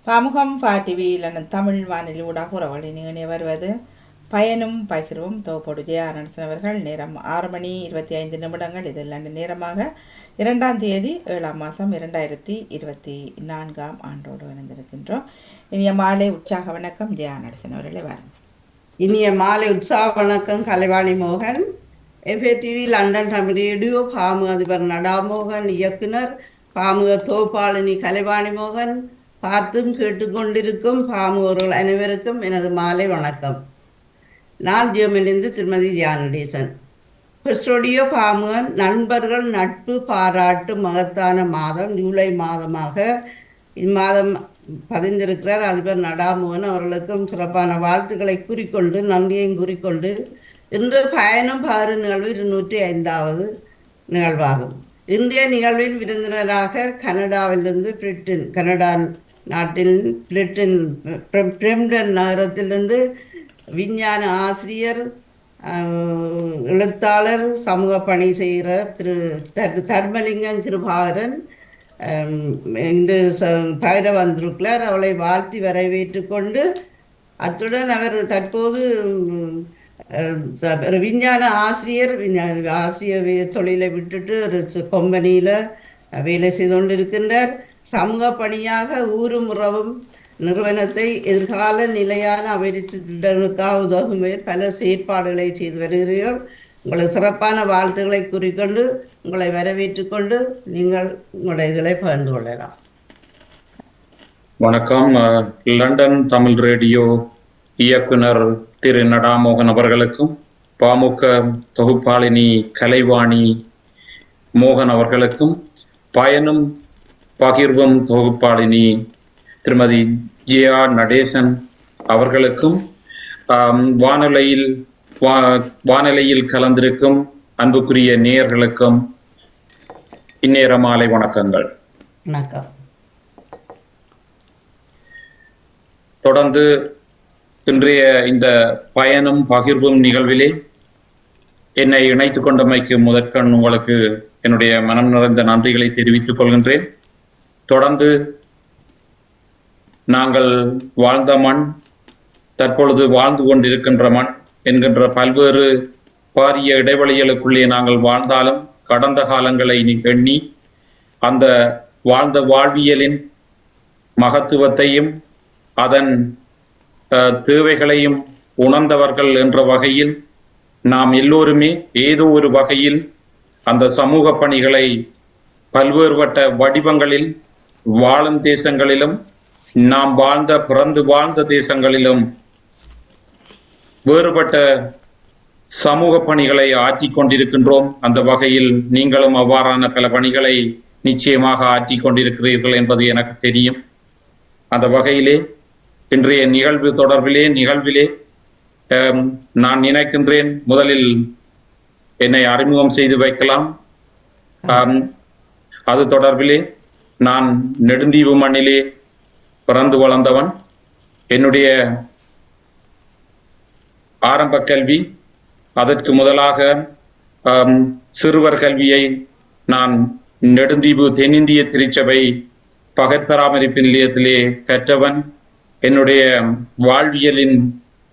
பாமுகம் டிவியில் தமிழ் வானிலை ஊடாக உறவுகளை நீங்கள் வருவது பயனும் பகிர்வும் தோப்போடு ஜெயாரன்சன் அவர்கள். நேரம் 6:25. இது லண்டன் நேரமாக 2ஆம் தேதி 7ஆம் மாதம் 2024ஆம் ஆண்டோடு இணைந்திருக்கின்றோம். இனிய மாலை உற்சாக வணக்கம் ஜெயாரன்சன் அவர்களே, வாருங்கள். இனிய மாலை உற்சாக வணக்கம் கலைவாணி மோகன். FATV லண்டன் தமிழ் ரேடியோ பாமுக அதிபர் நடாமோகன், இயக்குனர் பாமுக தோப்பாளினி கலைவாணி மோகன், பார்த்தும் கேட்டுக்கொண்டிருக்கும் பாமுகர்கள் அனைவருக்கும் எனது மாலை வணக்கம். நான் ஜெர்மனிலிருந்து திருமதி ஜானடேசன். கிறிஸ்டோடியோ பாமுகன் நண்பர்கள் நட்பு பாராட்டு மகத்தான மாதம் ஜூலை மாதமாக இம்மாதம் பதிந்திருக்கிறார் அதிபர் நடாமோகன். அவர்களுக்கும் சிறப்பான வாழ்த்துக்களை கூறிக்கொண்டு நன்றியையும் கூறிக்கொண்டு இன்று பயணம் பாரு நிகழ்வு 205வது நிகழ்வாகும். இந்திய நிகழ்வின் விருந்தினராக கனடாவிலிருந்து கனடா நாட்டில் பிரம்டன் நகரத்திலிருந்து விஞ்ஞான ஆசிரியர், எழுத்தாளர், சமூக பணி செய்கிற திரு தர்மலிங்கம் கிருபாகரன் இன்று பயிர வந்திருக்கிறார். அவளை வாழ்த்தி வரவேற்று கொண்டு அத்துடன் அவர் தற்போது விஞ்ஞான ஆசிரியர் தொழிலை விட்டுட்டு ஒரு கம்பெனியில் வேலை செய்து கொண்டிருக்கின்றார். சமூக பணியாக ஊரும் உறவும் நிறுவனத்தை எதிர்கால நிலையான அபிவிருத்தி திட்டங்களுக்காக உதவும் பல செயற்பாடுகளை செய்து வருகிறீர்கள். உங்களை சிறப்பான வாழ்த்துக்களை கூறிக்கொண்டு உங்களை வரவேற்றுக் கொண்டு நீங்கள் உங்களுடைய இதில் பகிர்ந்து கொள்ளலாம். வணக்கம். லண்டன் தமிழ் ரேடியோ இயக்குனர் திரு நடாமோகன் அவர்களுக்கும் பாமுக தொகுப்பாளினி கலைவாணி மோகன் அவர்களுக்கும் பயனும் பகிர்வும் தொகுப்பாளினி திருமதி ஜெயா நடேசன் அவர்களுக்கும் வானிலையில் கலந்திருக்கும் அன்புக்குரிய நேயர்களுக்கும் இந்நேர மாலை வணக்கங்கள். வணக்கம். தொடர்ந்து இன்றைய இந்த பயனும் பகிர்வும் நிகழ்விலே என்னை இணைத்துக் கொண்டமைக்கு முதற்கண் உங்களுக்கு என்னுடைய மனம் நிறைந்த நன்றிகளை தெரிவித்துக் கொள்கின்றேன். தொடர்ந்து நாங்கள் வாழ்ந்த மண், தற்பொழுது வாழ்ந்து கொண்டிருக்கின்ற மண் என்கின்ற பல்வேறு பாரிய இடைவெளிகளுக்குள்ளே நாங்கள் வாழ்ந்தாலும் கடந்த காலங்களை எண்ணி அந்த வாழ்ந்த வாழ்வியலின் மகத்துவத்தையும் அதன் தேவைகளையும் உணர்ந்தவர்கள் என்ற வகையில் நாம் எல்லோருமே ஏதோ ஒரு வகையில் அந்த சமூக பணிகளை பல்வேறுபட்ட வடிவங்களில் வாழும் தேசங்களிலும் நாம் பிறந்து வாழ்ந்த தேசங்களிலும் வேறுபட்ட சமூக பணிகளை ஆற்றிக் கொண்டிருக்கின்றோம். அந்த வகையில் நீங்களும் அவ்வாறான பல பணிகளை நிச்சயமாக ஆற்றிக் கொண்டிருக்கிறீர்கள் என்பது எனக்கு தெரியும். அந்த வகையிலே இன்றைய நிகழ்விலே நான் நினைக்கின்றேன், முதலில் என்னை அறிமுகம் செய்து வைக்கலாம். அது தொடர்பிலே நான் நெடுந்தீவு மண்ணிலே பிறந்து வளர்ந்தவன். என்னுடைய ஆரம்ப கல்வி, அதற்கு முதலாக சிறுவர் கல்வியை நான் நெடுந்தீவு தென்னிந்திய திருச்சபை பகற்பராமரிப்பு நிலையத்திலே கற்றவன். என்னுடைய வாழ்வியலின்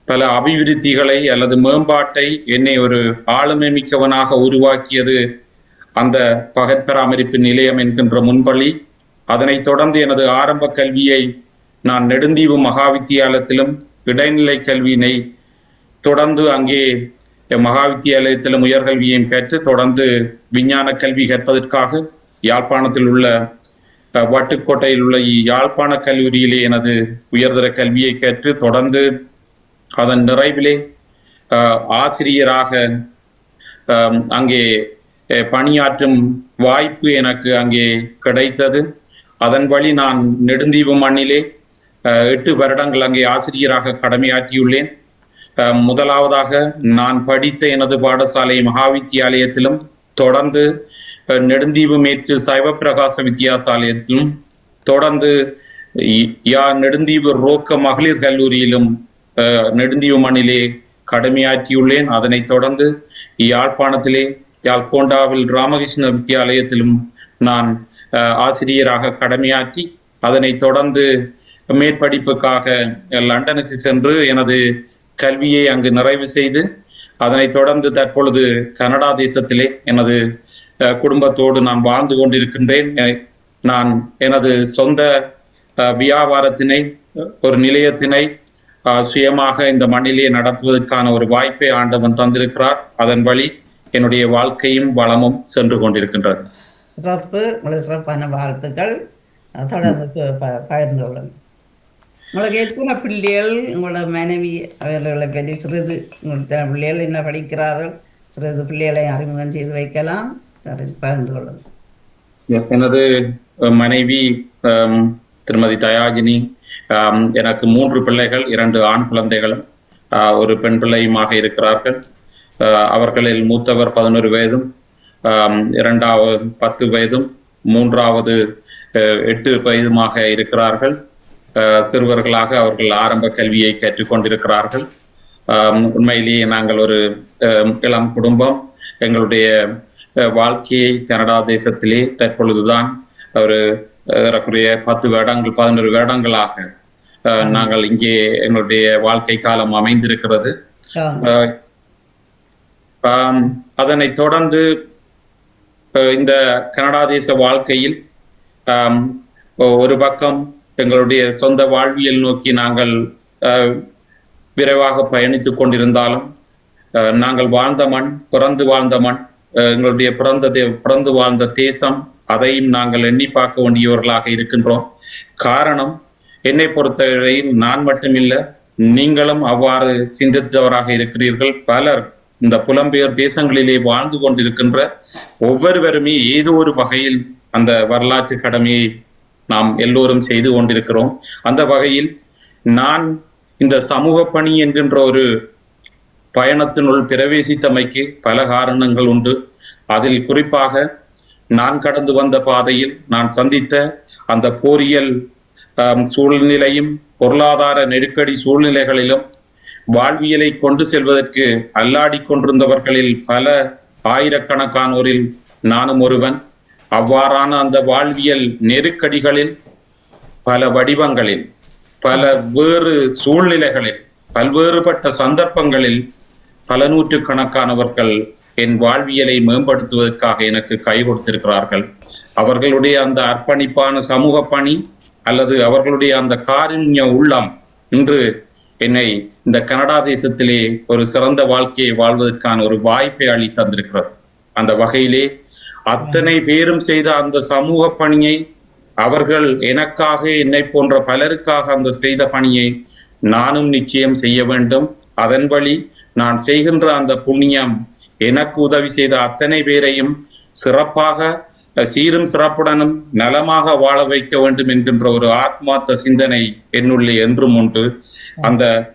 பல அபிவிருத்திகளை அல்லது மேம்பாட்டை என்னை ஒரு ஆளுமை மிக்கவனாக உருவாக்கியது அந்த பகற்பராமரிப்பு நிலையம் என்கின்ற முன்பள்ளி. அதனைத் தொடர்ந்து எனது ஆரம்ப கல்வியை நான் நெடுந்தீவு மகாவித்தியாலயத்திலும் இடைநிலை கல்வியினை தொடர்ந்து அங்கே மகாவித்தியாலயத்திலும் உயர்கல்வியையும் கற்று தொடர்ந்து விஞ்ஞான கல்வி கற்பதற்காக யாழ்ப்பாணத்தில் உள்ள வட்டுக்கோட்டையில் உள்ள யாழ்ப்பாண கல்லூரியிலே எனது உயர்தர கல்வியை கற்று தொடர்ந்து அதன் நிறைவிலே ஆசிரியராக அங்கே பணியாற்றும் வாய்ப்பு எனக்கு அங்கே கிடைத்தது. அதன் வழி நான் நெடுந்தீவு மண்ணிலே 8 வருடங்கள் அங்கே ஆசிரியராக கடமையாற்றியுள்ளேன். முதலாவதாக நான் படித்த எனது பாடசாலை மகாவித்தியாலயத்திலும் தொடர்ந்து நெடுந்தீவு மேற்கு சைவ பிரகாச வித்தியாசாலயத்திலும் தொடர்ந்து நெடுந்தீவு ரோக்க மகளிர் கல்லூரியிலும் நெடுந்தீவு மண்ணிலே கடமையாற்றியுள்ளேன். அதனைத் தொடர்ந்து யாழ்ப்பாணத்திலே யாழ்கோண்டாவில் ராமகிருஷ்ண வித்தியாலயத்திலும் நான் ஆசிரியராக கடமையாற்றி அதனைத் தொடர்ந்து மேற்படிப்புக்காக லண்டனுக்கு சென்று எனது கல்வியை அங்கு நிறைவு செய்து அதனைத் தொடர்ந்து தற்பொழுது கனடா தேசத்திலே எனது குடும்பத்தோடு நான் வாழ்ந்து கொண்டிருக்கின்றேன். நான் எனது சொந்த வியாபாரத்தினை, ஒரு நிலையத்தினை சுயமாக இந்த மண்ணிலே நடத்துவதற்கான ஒரு வாய்ப்பை ஆண்டவன் தந்திருக்கிறார். அதன் வழி என்னுடைய வாழ்க்கையும் வளமும் சென்று கொண்டிருக்கின்றது. உங்களுக்கு சிறப்பான வாழ்த்துக்கள். தொடர்ந்து பகிர்ந்து கொள்ளுங்கள். உங்களுக்கு எத்தனை பிள்ளைகள், உங்களோட மனைவி அவர்களை பற்றி சிறிது, உங்களுக்கு பிள்ளைகள் என்ன படிக்கிறார்கள், சிறிது பிள்ளைகளை அறிமுகம் செய்து வைக்கலாம், பகிர்ந்து கொள்ளுங்கள். எனது மனைவி திருமதி தயாஜினி, எனக்கு 3 பிள்ளைகள், 2 ஆண் குழந்தைகளும் ஒரு பெண் பிள்ளையுமாக இருக்கிறார்கள். அவர்களில் மூத்தவர் 11 வயதும், 2வது 10 வயதும், 3வது 8 வயதுமாக இருக்கிறார்கள். சிறுவர்களாக அவர்கள் ஆரம்ப கல்வியை கற்றுக்கொண்டிருக்கிறார்கள். உண்மையிலேயே நாங்கள் ஒரு இளம் குடும்பம். எங்களுடைய வாழ்க்கையை கனடா தேசத்திலே தற்பொழுதுதான் ஒரு ஏறக்குறைய 10 வருடங்கள் 11 வருடங்களாக நாங்கள் இங்கே எங்களுடைய வாழ்க்கை காலம் அமைந்திருக்கிறது. அதனை தொடர்ந்து இந்த கனடா தேச வாழ்க்கையில் ஒரு பக்கம் எங்களுடைய சொந்த வாழ்வியல் நோக்கி நாங்கள் விரைவாக பயணித்துக் கொண்டிருந்தாலும், நாங்கள் வாழ்ந்த மண், பிறந்து வாழ்ந்த மண், எங்களுடைய பிறந்து வாழ்ந்த தேசம், அதையும் நாங்கள் எண்ணி பார்க்க வேண்டியவர்களாக இருக்கின்றோம். காரணம், என்னை பொறுத்தவரையில் நான் மட்டுமில்லை, நீங்களும் அவ்வாறு சிந்தித்தவராக இருக்கிறீர்கள். பலர் இந்த புலம்பெயர் தேசங்களிலே வாழ்ந்து கொண்டிருக்கின்ற ஒவ்வொருவருமே ஏதோ ஒரு வகையில் அந்த வரலாற்று கடமையை நாம் எல்லோரும் செய்து கொண்டிருக்கிறோம். அந்த வகையில் நான் இந்த சமூக பணி என்கின்ற ஒரு பயணத்தினுள் பிரவேசித்தமைக்கு பல காரணங்கள் உண்டு. அதில் குறிப்பாக நான் கடந்து வந்த பாதையில் நான் சந்தித்த அந்த போரியல் சூழ்நிலையும் பொருளாதார நெருக்கடி சூழ்நிலைகளிலும் வாழ்வியலை கொண்டு செல்வதற்கு அல்லாடி கொண்டிருந்தவர்களில் பல ஆயிரக்கணக்கானோரில் நானும் ஒருவன். அவ்வாறான அந்த வாழ்வியல் நெருக்கடிகளில், பல வடிவங்களில், பல வேறு சூழ்நிலைகளில், பல்வேறுபட்ட சந்தர்ப்பங்களில் பல நூற்றுக்கணக்கானவர்கள் என் வாழ்வியலை மேம்படுத்துவதற்காக எனக்கு கை கொடுத்திருக்கிறார்கள். அவர்களுடைய அந்த அர்ப்பணிப்பான சமூக பணி அல்லது அவர்களுடைய அந்த காருண்ய உள்ளம் இன்று என்னை இந்த கனடா தேசத்திலே ஒரு சிறந்த வாழ்க்கையை வாழ்வதற்கான ஒரு வாய்ப்பை அளித்தந்திருக்கிறது. அந்த வகையிலே அத்தனை பேரும் செய்த அந்த சமூக பணியை, அவர்கள் எனக்காக, என்னை போன்ற பலருக்காக அந்த செய்த பணியை நானும் நிச்சயம் செய்ய வேண்டும். அதன் வழி நான் செய்கின்ற அந்த புண்ணியம் எனக்கு உதவி செய்த அத்தனை பேரையும் சிறப்பாக, சீரும் சிறப்புடனும் நலமாக வாழ வைக்க வேண்டும் என்கின்ற ஒரு ஆத்மார்த்த சிந்தனை என்னுள்ளே என்றும் உண்டு.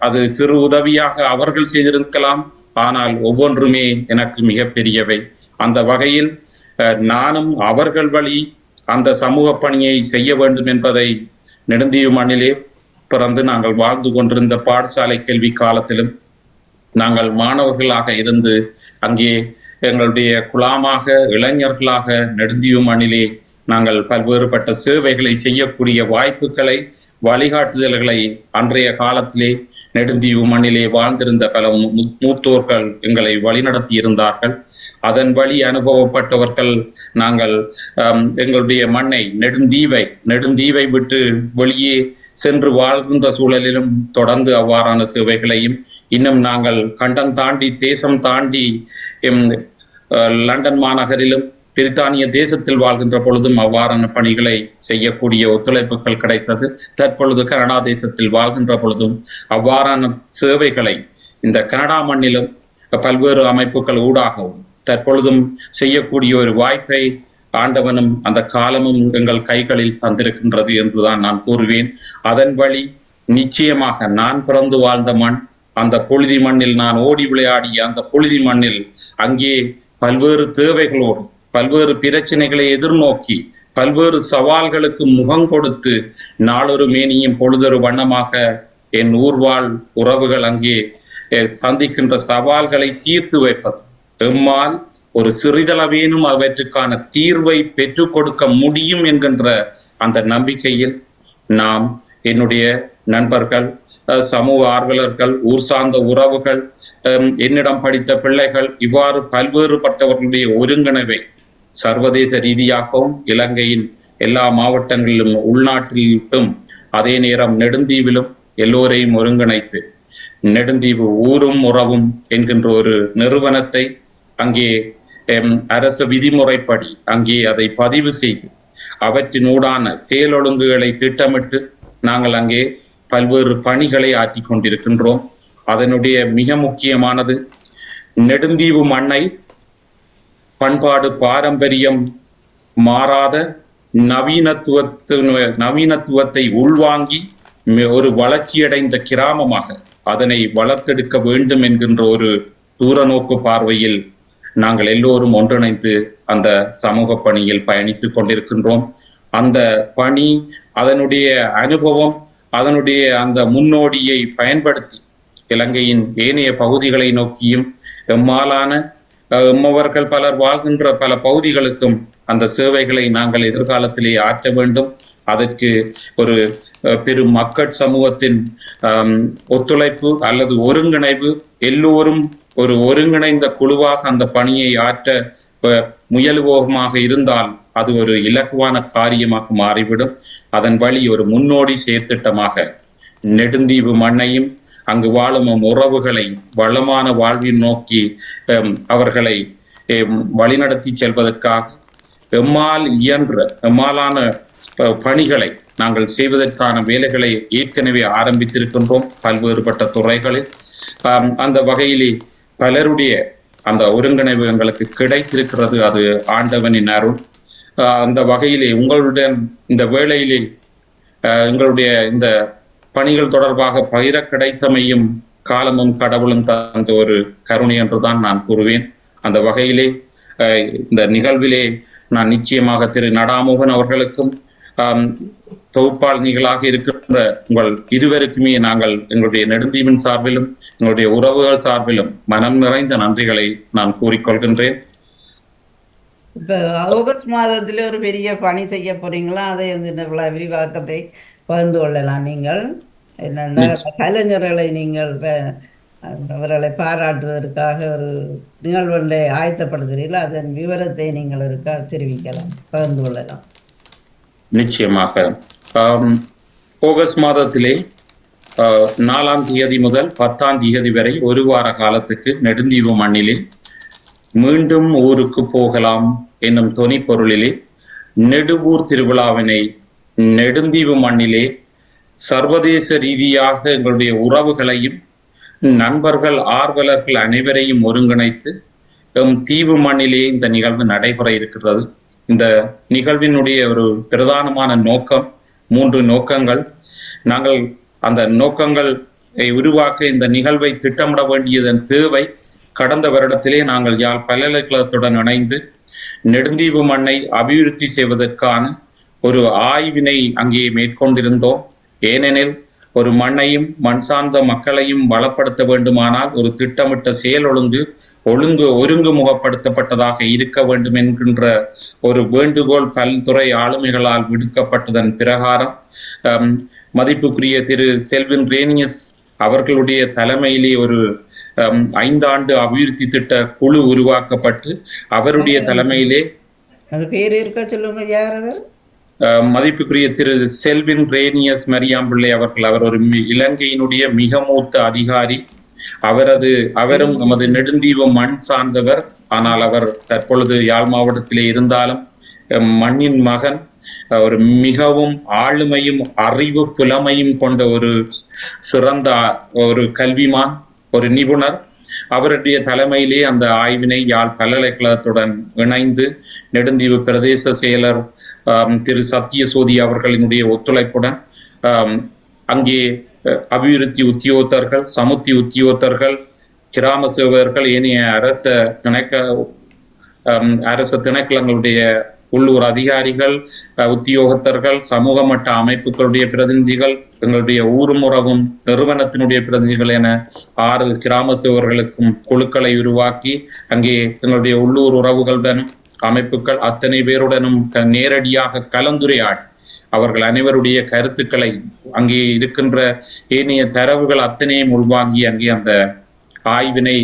அது சிறு உதவியாக அவர்கள் செய்திருக்கலாம், ஆனால் ஒவ்வொன்றுமே எனக்கு மிகப்பெரியவை. அந்த வகையில் நானும் அவர்கள் வழி அந்த சமூக பணியை செய்ய வேண்டும் என்பதை நெடுந்தீவு மண்ணிலே பிறந்து நாங்கள் வாழ்ந்து கொண்டிருந்த பாடசாலை கல்வி காலத்திலும் நாங்கள் மாணவர்களாக இருந்து அங்கே எங்களுடைய குழாமாக, இளைஞர்களாக நெடுந்தீவு மண்ணிலே நாங்கள் பல்வேறுபட்ட சேவைகளை செய்யக்கூடிய வாய்ப்புகளை, வழிகாட்டுதல்களை அன்றைய காலத்திலே நெடுந்தீவு மண்ணிலே வாழ்ந்திருந்த பல மூத்தோர்கள் எங்களை வழிநடத்தி இருந்தார்கள். அதன் வழி அனுபவப்பட்டவர்கள் நாங்கள் எங்களுடைய மண்ணை, நெடுந்தீவை விட்டு வெளியே சென்று வாழ்கின்ற சூழலிலும் தொடர்ந்து அவ்வாறான சேவைகளையும், இன்னும் நாங்கள் கண்டம் தாண்டி, தேசம் தாண்டி லண்டன் மாநகரிலும் பிரித்தானிய தேசத்தில் வாழ்கின்ற பொழுதும் அவ்வாறான பணிகளை செய்யக்கூடிய ஒத்துழைப்புகள் கிடைத்தது. தற்பொழுது கனடா தேசத்தில் வாழ்கின்ற பொழுதும் அவ்வாறான சேவைகளை இந்த கனடா மண்ணிலும் பல்வேறு அமைப்புகள் ஊடாகவும் தற்பொழுதும் செய்யக்கூடிய ஒரு வாய்ப்பை ஆண்டவனும் அந்த காலமும் எங்கள் கைகளில் தந்திருக்கின்றது என்றுதான் நான் கூறுவேன். அதன் வழி நிச்சயமாக நான் பிறந்து வாழ்ந்த மண், அந்த புழுதி மண்ணில் நான் ஓடி விளையாடிய அந்த புழுதி மண்ணில் அங்கே பல்வேறு தேவைகளோடு, பல்வேறு பிரச்சனைகளை எதிர்நோக்கி, பல்வேறு சவால்களுக்கு முகம் கொடுத்து நாளொரு மேனியும் பொழுதொரு வண்ணமாக என் ஊர்வாழ் உறவுகள் அங்கே சந்திக்கின்ற சவால்களை தீர்த்து வைப்பது, எம்மால் ஒரு சிறிதளவேனும் அவற்றுக்கான தீர்வை பெற்றுக் கொடுக்க முடியும் என்கின்ற அந்த நம்பிக்கையில் நாம் என்னுடைய நண்பர்கள், சமூக ஆர்வலர்கள், ஊர் சார்ந்த உறவுகள், என்னிடம் படித்த பிள்ளைகள், இவ்வாறு பல்வேறுபட்டவர்களுடைய ஒருங்கிணைவை சர்வதேச ரீதியாகவும் இலங்கையின் எல்லா மாவட்டங்களிலும் உள்நாட்டிலும் அதே நேரம் நெடுந்தீவிலும் எல்லோரையும் ஒருங்கிணைத்து நெடுந்தீவு ஊரும் உறவும் என்கின்ற ஒரு நிறுவனத்தை அங்கே அரசு விதிமுறைப்படி அங்கே அதை பதிவு செய்து அவற்றினூடான செயலொழுங்குகளை திட்டமிட்டு நாங்கள் அங்கே பல்வேறு பணிகளை ஆற்றி கொண்டிருக்கின்றோம். அதனுடைய மிக முக்கியமானது நெடுந்தீவு மண்ணை பண்பாடு பாரம்பரியம் மாறாத நவீனத்துவத்தை உள்வாங்கி ஒரு வளர்ச்சியடைந்த கிராமமாக அதனை வளர்த்தெடுக்க வேண்டும் என்கின்ற ஒரு தூரநோக்கு பார்வையில் நாங்கள் எல்லோரும் ஒன்றிணைந்து அந்த சமூக பணியில் பயணித்துக் கொண்டிருக்கின்றோம். அந்த பணி, அதனுடைய அனுபவம், அதனுடைய அந்த முன்னோடியை பயன்படுத்தி இலங்கையின் ஏனைய பகுதிகளை நோக்கியும் எம்மவர்கள் பலர் வாழ்கின்ற பல பகுதிகளுக்கும் அந்த சேவைகளை நாங்கள் எதிர்காலத்திலே ஆற்ற வேண்டும். அதற்கு ஒரு பெரும் மக்கள் சமூகத்தின் ஒத்துழைப்பு அல்லது ஒருங்கிணைவு, எல்லோரும் ஒரு ஒருங்கிணைந்த குழுவாக அந்த பணியை ஆற்ற முயலுவோகமாக இருந்தால் அது ஒரு இலகுவான காரியமாக மாறிவிடும். அதன் வழி ஒரு முன்னோடி செயற்திட்டமாக நெடுந்தீவு மண்ணையும் அங்கு வாழும் உறவுகளை வளமான வாழ்வில் நோக்கி அவர்களை வழிநடத்தி செல்வதற்காக எம்மாலான பணிகளை நாங்கள் செய்வதற்கான வேலைகளை ஏற்கனவே ஆரம்பித்திருக்கின்றோம் பல்வேறுபட்ட துறைகளில். அந்த வகையிலே பலருடைய அந்த ஒருங்கிணைவு எங்களுக்கு கிடைத்திருக்கிறது. அது ஆண்டவனின் அருள். அந்த வகையிலே உங்களுடன் இந்த வேளையிலே எங்களுடைய இந்த பணிகள் தொடர்பாக பகிர கிடைத்தமையும் காலமும் கடவுளும் தந்த ஒரு கருணை என்றுதான் நான் கூறுவேன். அந்த வகையிலே இந்த நிகழ்விலே நான் நிச்சயமாக திரு நடாமோகன் அவர்களுக்கும் தொகுப்பாளினிகளாக இருக்கின்ற உங்கள் இருவருக்குமே நாங்கள் எங்களுடைய நெடுந்தீவின் சார்பிலும் எங்களுடைய உறவுகள் சார்பிலும் மனம் நிறைந்த நன்றிகளை நான் கூறிக்கொள்கின்றேன். இப்போ ஆகஸ்ட் மாதத்தில் ஒரு பெரிய பணி செய்ய போறீங்களா? அதை விரிவாக்கத்தை பகிர்ந்து கொள்ளலாம். நீங்கள் என்னென்ன கலைஞர்களை நீங்கள் அவர்களை பாராட்டுவதற்காக ஒரு நிகழ்வுகளை ஆயத்தப்படுகிறீர்கள், அதன் விவரத்தை நீங்கள் தெரிவிக்கலாம், பகிர்ந்து கொள்ளலாம். நிச்சயமாக. ஆகஸ்ட் மாதத்திலே 4ஆம் தேதி முதல் 10ஆம் தேதி வரை ஒரு வார காலத்துக்கு நெடுந்தீவு மண்ணிலே மீண்டும் ஊருக்கு போகலாம் என்னும் தொனி பொருளிலே நெடுவூர் திருவிழாவினை நெடுந்தீவு மண்ணிலே சர்வதேச ரீதியாக எங்களுடைய உறவுகளையும் நண்பர்கள் ஆர்வலர்கள் அனைவரையும் ஒருங்கிணைத்து தீவு மண்ணிலே இந்த நிகழ்வு நடைபெற இருக்கிறது. இந்த நிகழ்வினுடைய ஒரு பிரதானமான நோக்கம் 3 நோக்கங்கள். நாங்கள் அந்த நோக்கங்களை உருவாக்க இந்த நிகழ்வை திட்டமிட வேண்டியதன் தேவை கடந்த வருடத்திலே நாங்கள் யாழ் பல்கலைக்கழகத்துடன் இணைந்து நெடுந்தீவு மண்ணை அபிவிருத்தி செய்வதற்கான ஒரு ஆய்வினை அங்கே மேற்கொண்டிருந்தோம். ஏனெனில் ஒரு மண்ணையும் மண் சார்ந்த மக்களையும் வளப்படுத்த வேண்டுமானால் ஒரு திட்டமிட்ட செயல் ஒருங்குமுகப்படுத்தப்பட்டதாக இருக்க வேண்டும் என்கின்ற ஒரு வேண்டுகோள் பல்துறை ஆளுமைகளால் விடுக்கப்பட்டதன் பிரகாரம் மதிப்புக்குரிய திரு செல்வின் ரேனியஸ் அவர்களுடைய தலைமையிலே ஒரு 5 ஆண்டு அபிவிருத்தி திட்ட குழு உருவாக்கப்பட்டு அவருடைய தலைமையிலே மதிப்புக்குரிய திரு செல்வின் ரேனியஸ் மரியாம்பிள்ளை அவர்கள், அவர் ஒரு இலங்கையினுடைய மிக மூத்த அதிகாரி. அவரும் நமது நெடுந்தீவு மண் சார்ந்தவர். ஆனால் அவர் தற்பொழுது யாழ் மாவட்டத்திலே இருந்தாலும் மண்ணின் மகன், ஒரு மிகவும் ஆளுமையும் அறிவு புலமையும் கொண்ட ஒரு சிறந்த ஒரு கல்விமான், ஒரு நிபுணர். அவருடைய தலைமையிலே அந்த ஆய்வினை யாழ் பல்கலைக்கழகத்துடன் இணைந்து நெடுந்தீவு பிரதேச செயலர் திரு சத்தியசோதி அவர்களினுடைய ஒத்துழைப்புடன் அங்கே அபிவிருத்தி உத்தியோகத்தர்கள், சமுத்தி உத்தியோகத்தர்கள், கிராம சேவகர்கள், ஏனைய அரச திணைக்களங்களுடைய உள்ளூர் அதிகாரிகள், உத்தியோகத்தர்கள், சமூக மட்ட அமைப்புகளுடைய பிரதிநிதிகள், எங்களுடைய ஊரும் உறவும் நிறுவனத்தினுடைய பிரதிநிதிகள் என 6 கிராம சேவர்களுக்கும் குழுக்களை உருவாக்கி அங்கே எங்களுடைய உள்ளூர் உறவுகளுடன் அமைப்புகள் அத்தனை பேருடனும் நேரடியாக கலந்துரையாடி அவர்கள் அனைவருடைய கருத்துக்களை அங்கே இருக்கின்ற ஏனைய தரவுகள் அத்தனையும் உள்வாங்கி அங்கே அந்த ஆய்வினை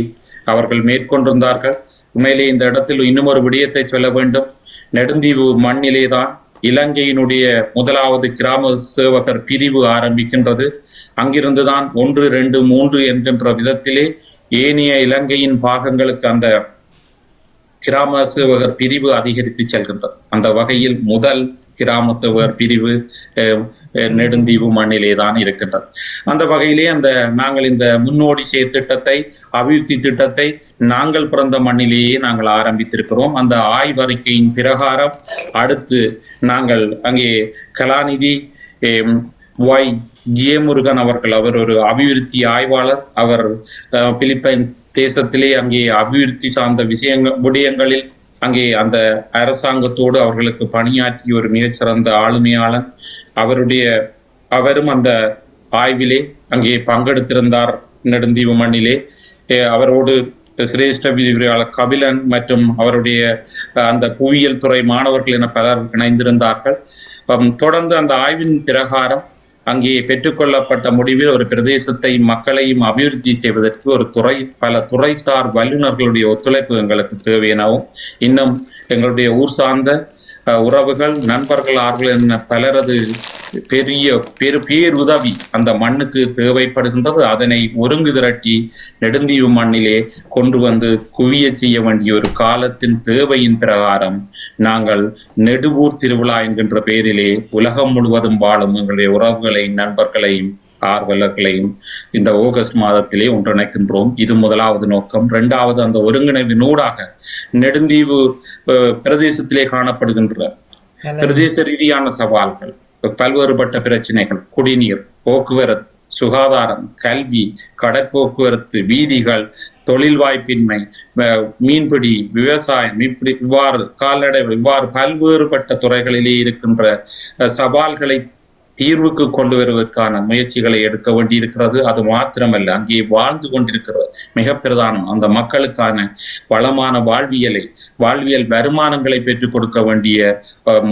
அவர்கள் மேற்கொண்டிருந்தார்கள். உண்மையிலே இந்த இடத்தில் இன்னும் ஒரு விடயத்தை சொல்ல வேண்டும். நெடுந்தீவு மண்ணிலேதான் இலங்கையினுடைய முதலாவது கிராம சேவகர் பிரிவு ஆரம்பிக்கின்றது. அங்கிருந்துதான் 1, 2, 3 என்கின்ற விதத்திலே ஏனைய இலங்கையின் பாகங்களுக்கு அந்த கிராம சேவகர் பிரிவு அதிகரித்து செல்கின்றது. அந்த வகையில் முதல் கிராம சேவகர் பிரிவு நெடுந்தீவு மண்ணிலே தான் இருக்கின்றது. அந்த வகையிலே நாங்கள் இந்த முன்னோடி திட்டத்தை, அபிவிருத்தி திட்டத்தை நாங்கள் பிறந்த மண்ணிலேயே நாங்கள் ஆரம்பித்திருக்கிறோம். அந்த ஆய்வறிக்கையின் பிரகாரம் அடுத்து நாங்கள் அங்கே கலாநிதி Y. ஜெயமுருகன் அவர் ஒரு அபிவிருத்தி ஆய்வாளர். அவர் பிலிப்பைன்ஸ் தேசத்திலே அங்கே அபிவிருத்தி சார்ந்த விடயங்களில் அங்கே அந்த அரசாங்கத்தோடு அவர்களுக்கு பணியாற்றிய ஒரு மிகச்சிறந்த ஆளுமையாளன். அவரும் அந்த ஆய்விலே அங்கே பங்கெடுத்திருந்தார் நெடுந்தீவு மண்ணிலே. அவரோடு சிரேஷ்ட விரிவுரையாளர் கபிலன் மற்றும் அவருடைய அந்த புவியியல் துறை மாணவர்கள் என பலர் இணைந்திருந்தார்கள். தொடர்ந்து அந்த ஆய்வின் பிரகாரம் அங்கே பெற்றுக்கொள்ளப்பட்ட முடிவில் ஒரு பிரதேசத்தை மக்களையும் அபிவிருத்தி செய்வதற்கு பல துறைசார் வல்லுநர்களுடைய ஒத்துழைப்பு எங்களுக்கு தேவை எனவும், இன்னும் எங்களுடைய ஊர் சார்ந்த உறவுகள், நண்பர்கள், ஆர்கள் என பலரது பேருதவி அந்த மண்ணுக்கு தேவைப்படுகின்றது. அதனை ஒருங்கு திரட்டி நெடுந்தீவு மண்ணிலே கொண்டு வந்து குவிய செய்ய வேண்டிய ஒரு காலத்தின் தேவையின் பிரகாரம் நாங்கள் நெடுவூர் திருவிழா என்கின்ற பெயரிலே உலகம் முழுவதும் வாழும் எங்களுடைய உறவுகளையும் நண்பர்களையும் ஆர்வலர்களையும் இந்த ஆகஸ்ட் மாதத்திலே ஒன்றிணைக்கின்றோம். இது முதலாவது நோக்கம். 2வது, அந்த ஒருங்கிணைவினூடாக நெடுந்தீவு பிரதேசத்திலே காணப்படுகின்ற பிரதேச ரீதியான சவால்கள், பல்வேறுபட்ட பிரச்சனைகள், குடிநீர், போக்குவரத்து, சுகாதாரம், கல்வி, கடற்போக்குவரத்து, வீதிகள், தொழில் வாய்ப்பின்மை, மீன்பிடி, விவசாயம், இவ்வாறு கால்நடை, இவ்வாறு பல்வேறுபட்ட துறைகளிலே இருக்கின்ற சவால்களை தீர்வுக்கு கொண்டு வருவதற்கான முயற்சிகளை எடுக்க வேண்டியிருக்கிறது. அது மாத்திரமல்ல, அங்கே வாழ்ந்து கொண்டிருக்கிறது மிக பிரதானம் அந்த மக்களுக்கான வளமான வாழ்வியல் வருமானங்களை பெற்றுக் கொடுக்க வேண்டிய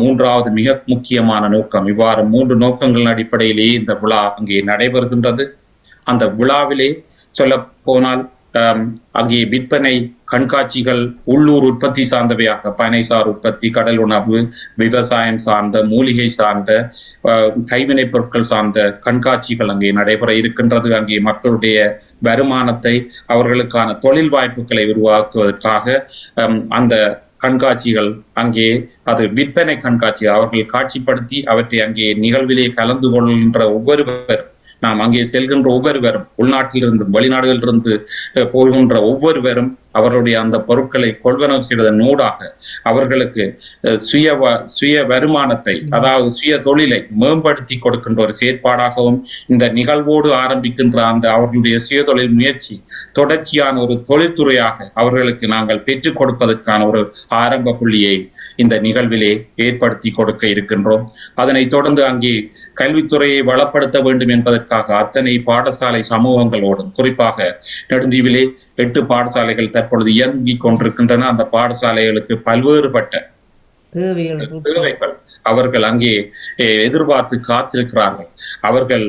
3வது மிக முக்கியமான நோக்கம். இவ்வாறு 3 நோக்கங்களின் அடிப்படையிலேயே இந்த விழா அங்கே நடைபெறுகின்றது. அந்த விழாவிலே சொல்ல போனால் அங்கே விற்பனை, கண்காட்சிகள், உள்ளூர் உற்பத்தி சார்ந்தவையாக பனைசார் உற்பத்தி, கடல் உணவு, விவசாயம் சார்ந்த, மூலிகை சார்ந்த, கைவினைப் பொருட்கள் சார்ந்த கண்காட்சிகள் அங்கே நடைபெற இருக்கின்றது. அங்கே மக்களுடைய வருமானத்தை, அவர்களுக்கான தொழில் வாய்ப்புகளை உருவாக்குவதற்காக அந்த கண்காட்சிகள் அங்கே அது விற்பனை கண்காட்சி அவர்கள் காட்சிப்படுத்தி அவற்றை அங்கே நிகழ்விலே கலந்து கொள்கின்ற ஒவ்வொருவர், நாம் அங்கே செல்கின்ற ஒவ்வொருவரும், உள்நாட்டிலிருந்து வெளிநாடுகளிலிருந்து போகின்ற ஒவ்வொருவரும் அவருடைய அந்த பொருட்களை கொள்வனவு செய்வதன் ஊடாக அவர்களுக்கு சுய வருமானத்தை, அதாவது சுய தொழிலை மேம்படுத்தி கொடுக்கின்ற ஒரு செயற்பாடாகவும் இந்த நிகழ்வோடு ஆரம்பிக்கின்ற அந்த அவர்களுடைய சுய தொழில் முயற்சி தொடர்ச்சியான ஒரு தொழில்துறையாக அவர்களுக்கு நாங்கள் பெற்றுக் கொடுப்பதற்கான ஒரு ஆரம்ப புள்ளியை இந்த நிகழ்விலே ஏற்படுத்தி கொடுக்க இருக்கின்றோம். அதனைத் தொடர்ந்து அங்கே கல்வித்துறையை வளப்படுத்த வேண்டும் என்பதற்காக அத்தனை பாடசாலை சமூகங்களோடும், குறிப்பாக நெடுந்தீவிலே 8 பாடசாலைகள் தற்பொழுது இயங்கிக் கொண்டிருக்கின்றன. அந்த பாடசாலைகளுக்கு பல்வேறுபட்ட தேவைகள் அவர்கள் அங்கே எதிர்பார்த்து காத்திருக்கிறார்கள். அவர்கள்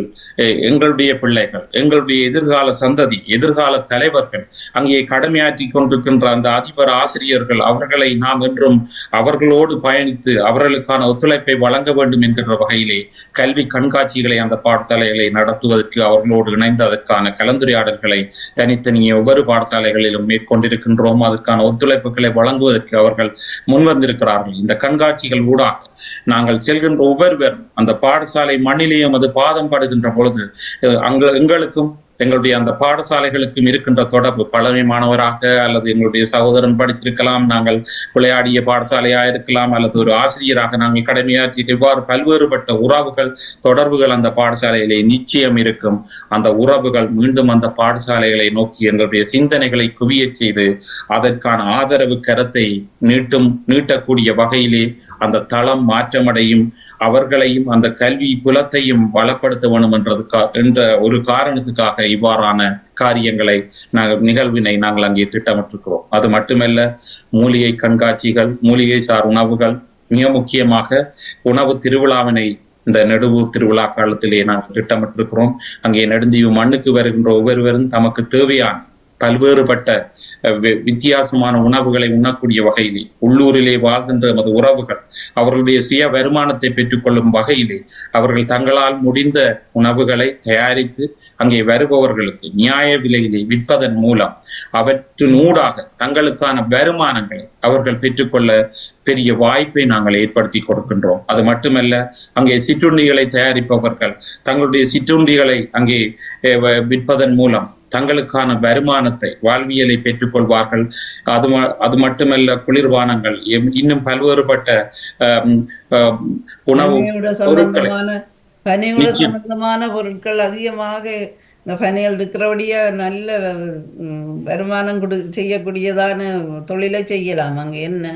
எங்களுடைய பிள்ளைகள், எங்களுடைய எதிர்கால சந்ததி, எதிர்கால தலைவர்கள், அங்கே கடமையாற்றி கொண்டிருக்கின்ற அந்த அதிபர் ஆசிரியர்கள், அவர்களை நாம் என்றும் அவர்களோடு பயணித்து அவர்களுக்கான ஒத்துழைப்பை வழங்க வேண்டும் என்கின்ற வகையிலே கல்வி கண்காட்சிகளை அந்த பாடசாலைகளை நடத்துவதற்கு அவர்களோடு இணைந்து அதற்கான கலந்துரையாடல்களை தனித்தனியே ஒவ்வொரு பாடசாலைகளிலும் மேற்கொண்டிருக்கின்றோம். அதற்கான ஒத்துழைப்புகளை வழங்குவதற்கு அவர்கள் முன்வந்திருக்கிறார்கள். இந்த கண்காட்சிகள் ஊடாக நாங்கள் செல்கின்ற ஒவ்வொருவரும் அந்த பாடசாலை மண்ணிலேயும் அது பாதம் படுகின்ற பொழுது எங்களுக்கும் எங்களுடைய அந்த பாடசாலைகளுக்கும் இருக்கின்ற தொடர்பு, பழமை மாணவராக அல்லது எங்களுடைய சகோதரன் படித்திருக்கலாம், நாங்கள் விளையாடிய பாடசாலையாக இருக்கலாம், அல்லது ஒரு ஆசிரியராக நாங்கள் கடமையாற்றி, இவ்வாறு பல்வேறுபட்ட உறவுகள், தொடர்புகள் அந்த பாடசாலையிலே நிச்சயம் இருக்கும். அந்த உறவுகள் மீண்டும் அந்த பாடசாலைகளை நோக்கி எங்களுடைய சிந்தனைகளை குவிய செய்து அதற்கான ஆதரவு கரத்தை நீட்டக்கூடிய வகையிலே அந்த தளம் மாற்றமடையும், அவர்களையும் அந்த கல்வி புலத்தையும் வளப்படுத்த வேண்டும் என்ற ஒரு காரணத்துக்காக இவ்வாறான காரியங்களை நிகழ்வினை நாங்கள் அங்கே திட்டமிட்டிருக்கிறோம். அது மட்டுமல்ல, மூலிகை கண்காட்சிகள், மூலிகை சார் உணவுகள், மிக முக்கியமாக உணவு திருவிழாவினை இந்த நெடுவூர் திருவிழா காலத்திலே நாங்கள் திட்டமிட்டிருக்கிறோம். அங்கே நெடுந்தீவு மண்ணுக்கு வருகின்ற ஒவ்வொருவரும் தமக்கு தேவையான பல்வேறுபட்ட வித்தியாசமான உணவுகளை உண்ணக்கூடிய வகையிலே, உள்ளூரிலே வாழ்கின்ற நமது உறவுகள் அவர்களுடைய சுய வருமானத்தை பெற்றுக்கொள்ளும் வகையிலே அவர்கள் தங்களால் முடிந்த உணவுகளை தயாரித்து அங்கே வருபவர்களுக்கு நியாய விலையிலே விற்பதன் மூலம் அவற்றினூடாக தங்களுக்கான வருமானங்களை அவர்கள் பெற்றுக்கொள்ள பெரிய வாய்ப்பை நாங்கள் ஏற்படுத்தி கொடுக்கின்றோம். அது மட்டுமல்ல, அங்கே சிற்றுண்டிகளை தயாரிப்பவர்கள் தங்களுடைய சிற்றுண்டிகளை அங்கே விற்பதன் மூலம் தங்களுக்கான வருமானத்தை, வாழ்வியலை பெற்றுக்கொள்வார்கள். அது மட்டுமல்ல, குளிர்பானங்கள், இன்னும் பல்வேறுபட்ட உணவு சம்பந்தமான பொருட்கள் அதிகமாக இந்த பணிகள் இருக்கிறபடியா நல்ல வருமானம் செய்யக்கூடியதான தொழிலை செய்யலாம். அங்க என்ன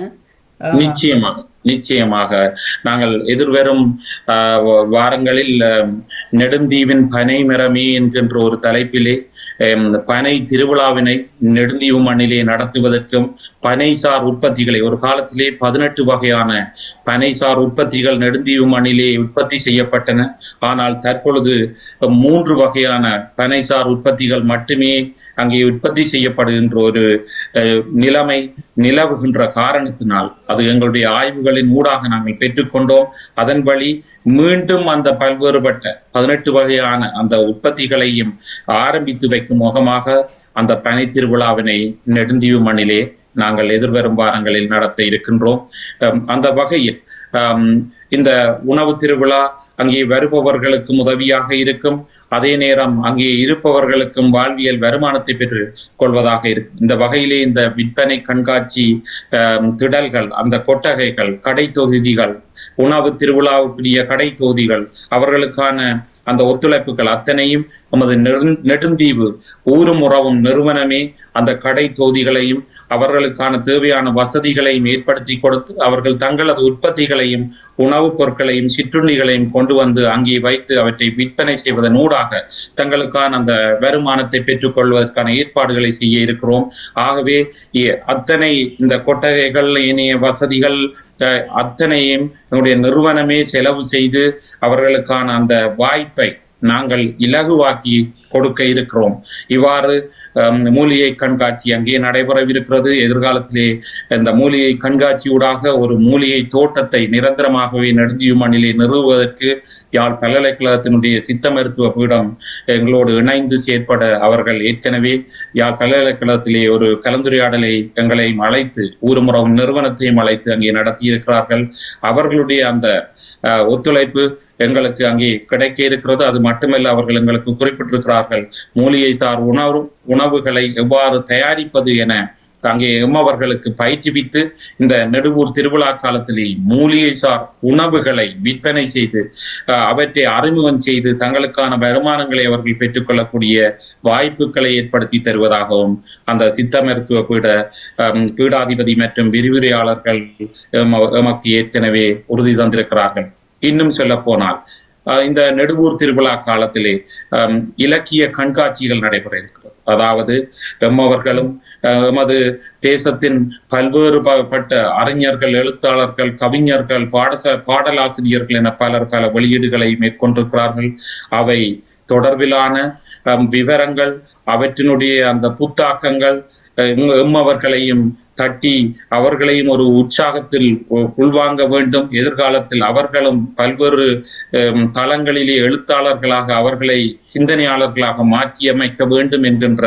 நிச்சயமாக நாங்கள் எதிர்வரும் வாரங்களில் நெடுந்தீவின் பனை மரமே என்கின்ற ஒரு தலைப்பிலே பனை திருவிழாவினை நெடுந்தீவு மண்ணிலே நடத்துவதற்கும் பனைசார் உற்பத்திகளை, ஒரு காலத்திலே 18 வகையான பனைசார் உற்பத்திகள் நெடுந்தீவு மண்ணிலே உற்பத்தி செய்யப்பட்டன. ஆனால் தற்பொழுது 3 வகையான பனைசார் உற்பத்திகள் மட்டுமே அங்கே உற்பத்தி செய்யப்படுகின்ற ஒரு நிலைமை நிலவுகின்ற காரணத்தினால் அது எங்களுடைய ஆய்வுகளின் ஊடாக நாங்கள் பெற்றுக்கொண்டோம். அதன் வழி மீண்டும் அந்த பல்வேறுபட்ட 18 வகையான அந்த உற்பத்திகளையும் ஆரம்பித்து வைக்கும் முகமாக அந்த பனை திருவிழாவினை நெடுந்தீவு மண்ணிலே நாங்கள் எதிர்வரும் வாரங்களில் நடத்த இருக்கின்றோம். அந்த வகையில் இந்த உணவு திருவிழா அங்கே வருபவர்களுக்கும் உதவியாக இருக்கும், அதே நேரம் அங்கே இருப்பவர்களுக்கும் வாழ்வியல் வருமானத்தை பெற்று கொள்வதாக இருக்கும். இந்த வகையிலே இந்த விற்பனை கண்காட்சி திடல்கள், அந்த கொட்டகைகள், கடை தொகுதிகள், உணவு திருவிழாவுக்குரிய கடை தொகுதிகள், அவர்களுக்கான அந்த ஒத்துழைப்புகள் அத்தனையும் நமது நெடுந்தீவு ஊரும் உறவும் நிறுவனமே அந்த கடை தொகுதிகளையும் அவர்களுக்கான தேவையான வசதிகளையும் ஏற்படுத்தி கொடுத்து அவர்கள் தங்களது உற்பத்திகளையும் உணவுப் பொருட்களையும் சிற்றுண்டிகளையும் கொண்டு வந்து அங்கே வைத்து அவற்றை விற்பனை செய்வதன் ஊடாக தங்களுக்கான அந்த வருமானத்தை பெற்றுக் கொள்வதற்கான ஏற்பாடுகளை செய்ய இருக்கிறோம். ஆகவே அத்தனை இந்த கொட்டகைகள், இணைய வசதிகள் அத்தனையும் நம்முடைய நிறுவனமே செலவு செய்து அவர்களுக்கான அந்த வாய்ப்பை நாங்கள் இலகுவாக்கி கொடுக்க இருக்கிறோம். இவ்வாறு மூலிகை கண்காட்சி அங்கே நடைபெறவிருக்கிறது. எதிர்காலத்திலே இந்த மூலிகை கண்காட்சியூடாக ஒரு மூலிகை தோட்டத்தை நிரந்தரமாகவே நெடுந்தீவு மண்ணிலே நிறுவுவதற்கு யாழ் பல்கலைக்கழகத்தினுடைய சித்த மருத்துவ பீடம் எங்களோடு இணைந்து செயற்பட அவர்கள் ஏற்கனவே யாழ் பல்கலைக்கழகத்திலே ஒரு கலந்துரையாடலை எங்களையும் அழைத்து ஊருமுறவு நிறுவனத்தையும் அழைத்து அங்கே நடத்தியிருக்கிறார்கள். அவர்களுடைய அந்த ஒத்துழைப்பு எங்களுக்கு அங்கே கிடைக்க இருக்கிறது. அது மட்டுமல்ல, அவர்கள் எங்களுக்கு குறிப்பிட்டிருக்கிறார்கள் மூலிகை சார் உணவுகளை எவ்வாறு தயாரிப்பது என அங்கே எம்மவர்களுக்கு பயிற்றுவித்து இந்த நெடுவூர் திருவிழா காலத்திலே மூலிகை சார் உணவுகளை விற்பனை செய்து அவற்றை அறிமுகம் செய்து தங்களுக்கான வருமானங்களை அவர்கள் பெற்றுக்கொள்ளக்கூடிய வாய்ப்புகளை ஏற்படுத்தி தருவதாகவும் அந்த சித்த மருத்துவ பீடாதிபதி மற்றும் விரிவுரையாளர்கள் எமக்கு ஏற்கனவே உறுதி தந்திருக்கிறார்கள். இன்னும் சொல்ல போனால் இந்த நெடுவூர் திருவிழா காலத்திலே இலக்கிய கண்காட்சிகள் நடைபெற இருக்கிறது. அதாவது எம்மவர்களும் எமது தேசத்தின் பல்வேறுபட்ட அறிஞர்கள், எழுத்தாளர்கள், கவிஞர்கள், பாடலாசிரியர்கள் என பலர் பல வெளியீடுகளை மேற்கொண்டிருக்கிறார்கள். அவை தொடர்பிலான விவரங்கள், அவற்றினுடைய அந்த புத்தாக்கங்கள் எம்மவர்களையும் தட்டி அவர்களையும் ஒரு உற்சாகத்தில் உள்வாங்க வேண்டும். எதிர்காலத்தில் அவர்களும் பல்வேறு தளங்களிலே எழுத்தாளர்களாக அவர்களை சிந்தனையாளர்களாக மாற்றியமைக்க வேண்டும் என்கின்ற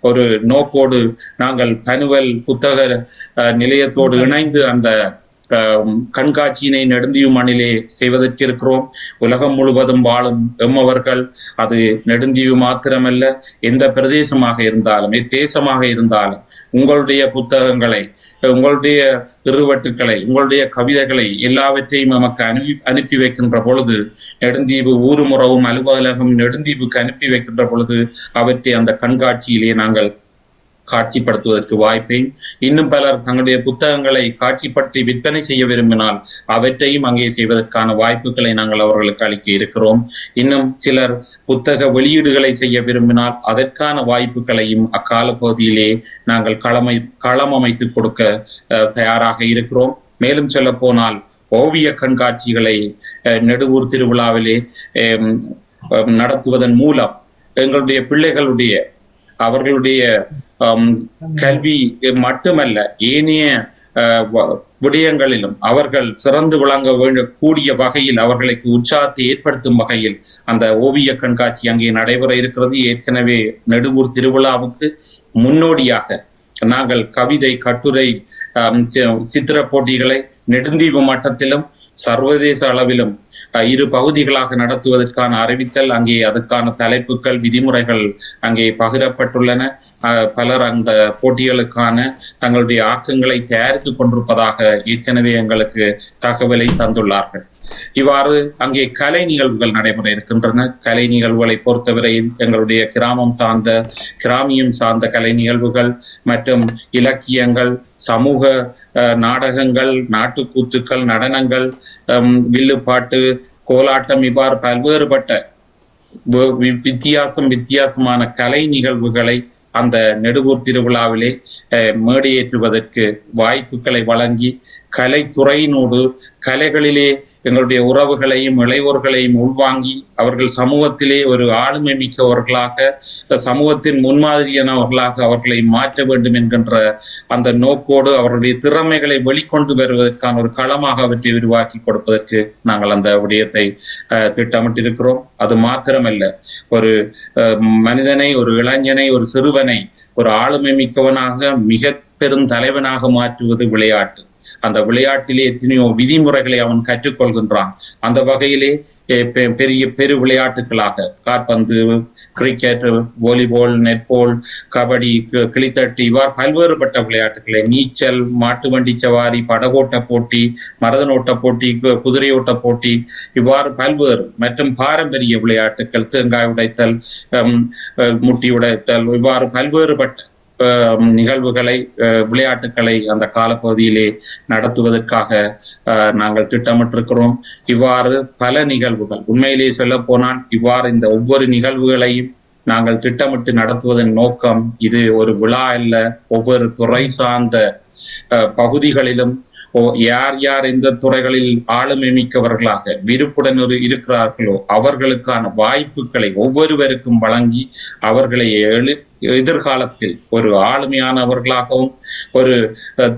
ஒரு நோக்கோடு நாங்கள் பனுவல் புத்தக நிலையத்தோடு இணைந்து அந்த கண்காட்சியினை நெடுந்தீவு மண்ணிலே செய்வதற்கு இருக்கிறோம். உலகம் முழுவதும் வாழும் எம்மவர்கள், அது நெடுந்தீவு மாத்திரமல்ல, எந்த பிரதேசமாக இருந்தாலும் தேசமாக இருந்தாலும் உங்களுடைய புத்தகங்களை, உங்களுடைய இருவட்டுக்களை, உங்களுடைய கவிதைகளை எல்லாவற்றையும் நமக்கு அனுப்பி வைக்கின்ற பொழுது, நெடுந்தீவு ஊருமுறவும் அலுவலகம் நெடுந்தீவுக்கு அனுப்பி வைக்கின்ற பொழுது அவற்றை அந்த கண்காட்சியிலே நாங்கள் காட்சிப்படுத்துவதற்கு வாய்ப்பையும், இன்னும் பலர் தங்களுடைய புத்தகங்களை காட்சிப்படுத்தி விற்பனை செய்ய விரும்பினால் அவற்றையும் அங்கே செய்வதற்கான வாய்ப்புகளை நாங்கள் அவர்களுக்கு அளிக்க இருக்கிறோம். இன்னும் சிலர் புத்தக வெளியீடுகளை செய்ய விரும்பினால் அதற்கான வாய்ப்புகளையும் அக்கால பகுதியிலே நாங்கள் களம் அமைத்து கொடுக்க தயாராக இருக்கிறோம். மேலும் சொல்ல போனால் ஓவிய கண்காட்சிகளை நெடுவூர் திருவிழாவிலே நடத்துவதன் மூலம் எங்களுடைய பிள்ளைகளுடைய அவர்களுடைய கல்வி மட்டுமல்ல ஏனைய விடயங்களிலும் அவர்கள் சிறந்து விளங்க கூடிய வகையில் அவர்களுக்கு உற்சாகத்தை ஏற்படுத்தும் வகையில் அந்த ஓவிய கண்காட்சி அங்கே நடைபெற இருக்கிறது. ஏற்கனவே நெடுவூர் திருவிழாவுக்கு முன்னோடியாக நாங்கள் கவிதை, கட்டுரை, சித்திர போட்டிகளை நெடுந்தீவு மட்டத்திலும் சர்வதேச அளவிலும் 2 பகுதிகளாக நடத்துவதற்கான அறிவித்தல், அங்கே அதுக்கான தலைப்புகள், விதிமுறைகள் அங்கே பகிரப்பட்டுள்ளன. பலர் அந்த போட்டிகளுக்கான தங்களுடைய ஆக்கங்களை தயாரித்து கொண்டிருப்பதாக ஏற்கனவே எங்களுக்கு தகவலை தந்துள்ளார்கள். இவ்வாறு அங்கே கலை நிகழ்வுகள் நடைபெற இருக்கின்றன. கலை நிகழ்வுகளை பொறுத்தவரையில் எங்களுடைய கிராமியம் சார்ந்த கலை நிகழ்வுகள் மற்றும் இலக்கியங்கள், சமூக நாடகங்கள், நாட்டுக்கூத்துக்கள், நடனங்கள், வில்லுப்பாட்டு, கோலாட்டம் இவ்வாறு பல்வேறுபட்ட வித்தியாசமான கலை நிகழ்வுகளை அந்த நெடுவூர் திருவிழாவிலே மேடையேற்றுவதற்கு வாய்ப்புகளை வழங்கி கலைத்துறையினோடு கலைகளிலே எங்களுடைய உறவுகளையும் இளையோர்களையும் உள்வாங்கி அவர்கள் சமூகத்திலே ஒரு ஆளுமை மிக்கவர்களாக, சமூகத்தின் முன்மாதிரியானவர்களாக அவர்களை மாற்ற வேண்டும் என்கின்ற அந்த நோக்கோடு அவர்களுடைய திறமைகளை வெளிக்கொண்டு வருவதற்கான ஒரு களமாக அவற்றை உருவாக்கி கொடுப்பதற்கு நாங்கள் அந்த விடயத்தை திட்டமிட்டிருக்கிறோம். அது மாத்திரமல்ல, ஒரு மனிதனை, ஒரு இளைஞனை, ஒரு சிறுவனை ஒரு ஆளுமை மிக்கவனாக, மிக பெரும் தலைவனாக மாற்றுவது விளையாட்டு. அந்த விளையாட்டிலே எத்தனையோ விதிமுறைகளை அவன் கற்றுக்கொள்கின்றான். அந்த வகையிலே பெரு விளையாட்டுகளாக காற்பந்து, கிரிக்கெட், வாலிபால், நெட்பால், கபடி, கிளித்தட்டு இவ்வாறு பல்வேறுபட்ட விளையாட்டுகளை, நீச்சல், மாட்டு வண்டி சவாரி, படகோட்ட போட்டி, மரதனோட்ட போட்டி, குதிரையோட்ட போட்டி இவ்வாறு பல்வேறு மற்றும் பாரம்பரிய விளையாட்டுகள், தேங்காய் உடைத்தல், முட்டி உடைத்தல் இவ்வாறு பல்வேறுபட்ட நிகழ்வுகளை, விளையாட்டுகளை அந்த காலப்பகுதியிலே நடத்துவதற்காக நாங்கள் திட்டமிட்டிருக்கிறோம். இவ்வாறு பல நிகழ்வுகள், உண்மையிலே சொல்ல போனால் இவ்வாறு இந்த ஒவ்வொரு நிகழ்வுகளையும் நாங்கள் திட்டமிட்டு நடத்துவதன் நோக்கம் இது ஒரு விழா அல்ல. ஒவ்வொரு துறை சார்ந்த பகுதிகளிலும் யார் யார் எந்த துறைகளில் ஆளுமை மிக்கவர்களாக விருப்புடன் இருக்கிறார்களோ அவர்களுக்கான வாய்ப்புகளை ஒவ்வொருவருக்கும் வழங்கி அவர்களை எதிர்காலத்தில் ஒரு ஆளுமையானவர்களாகவும் ஒரு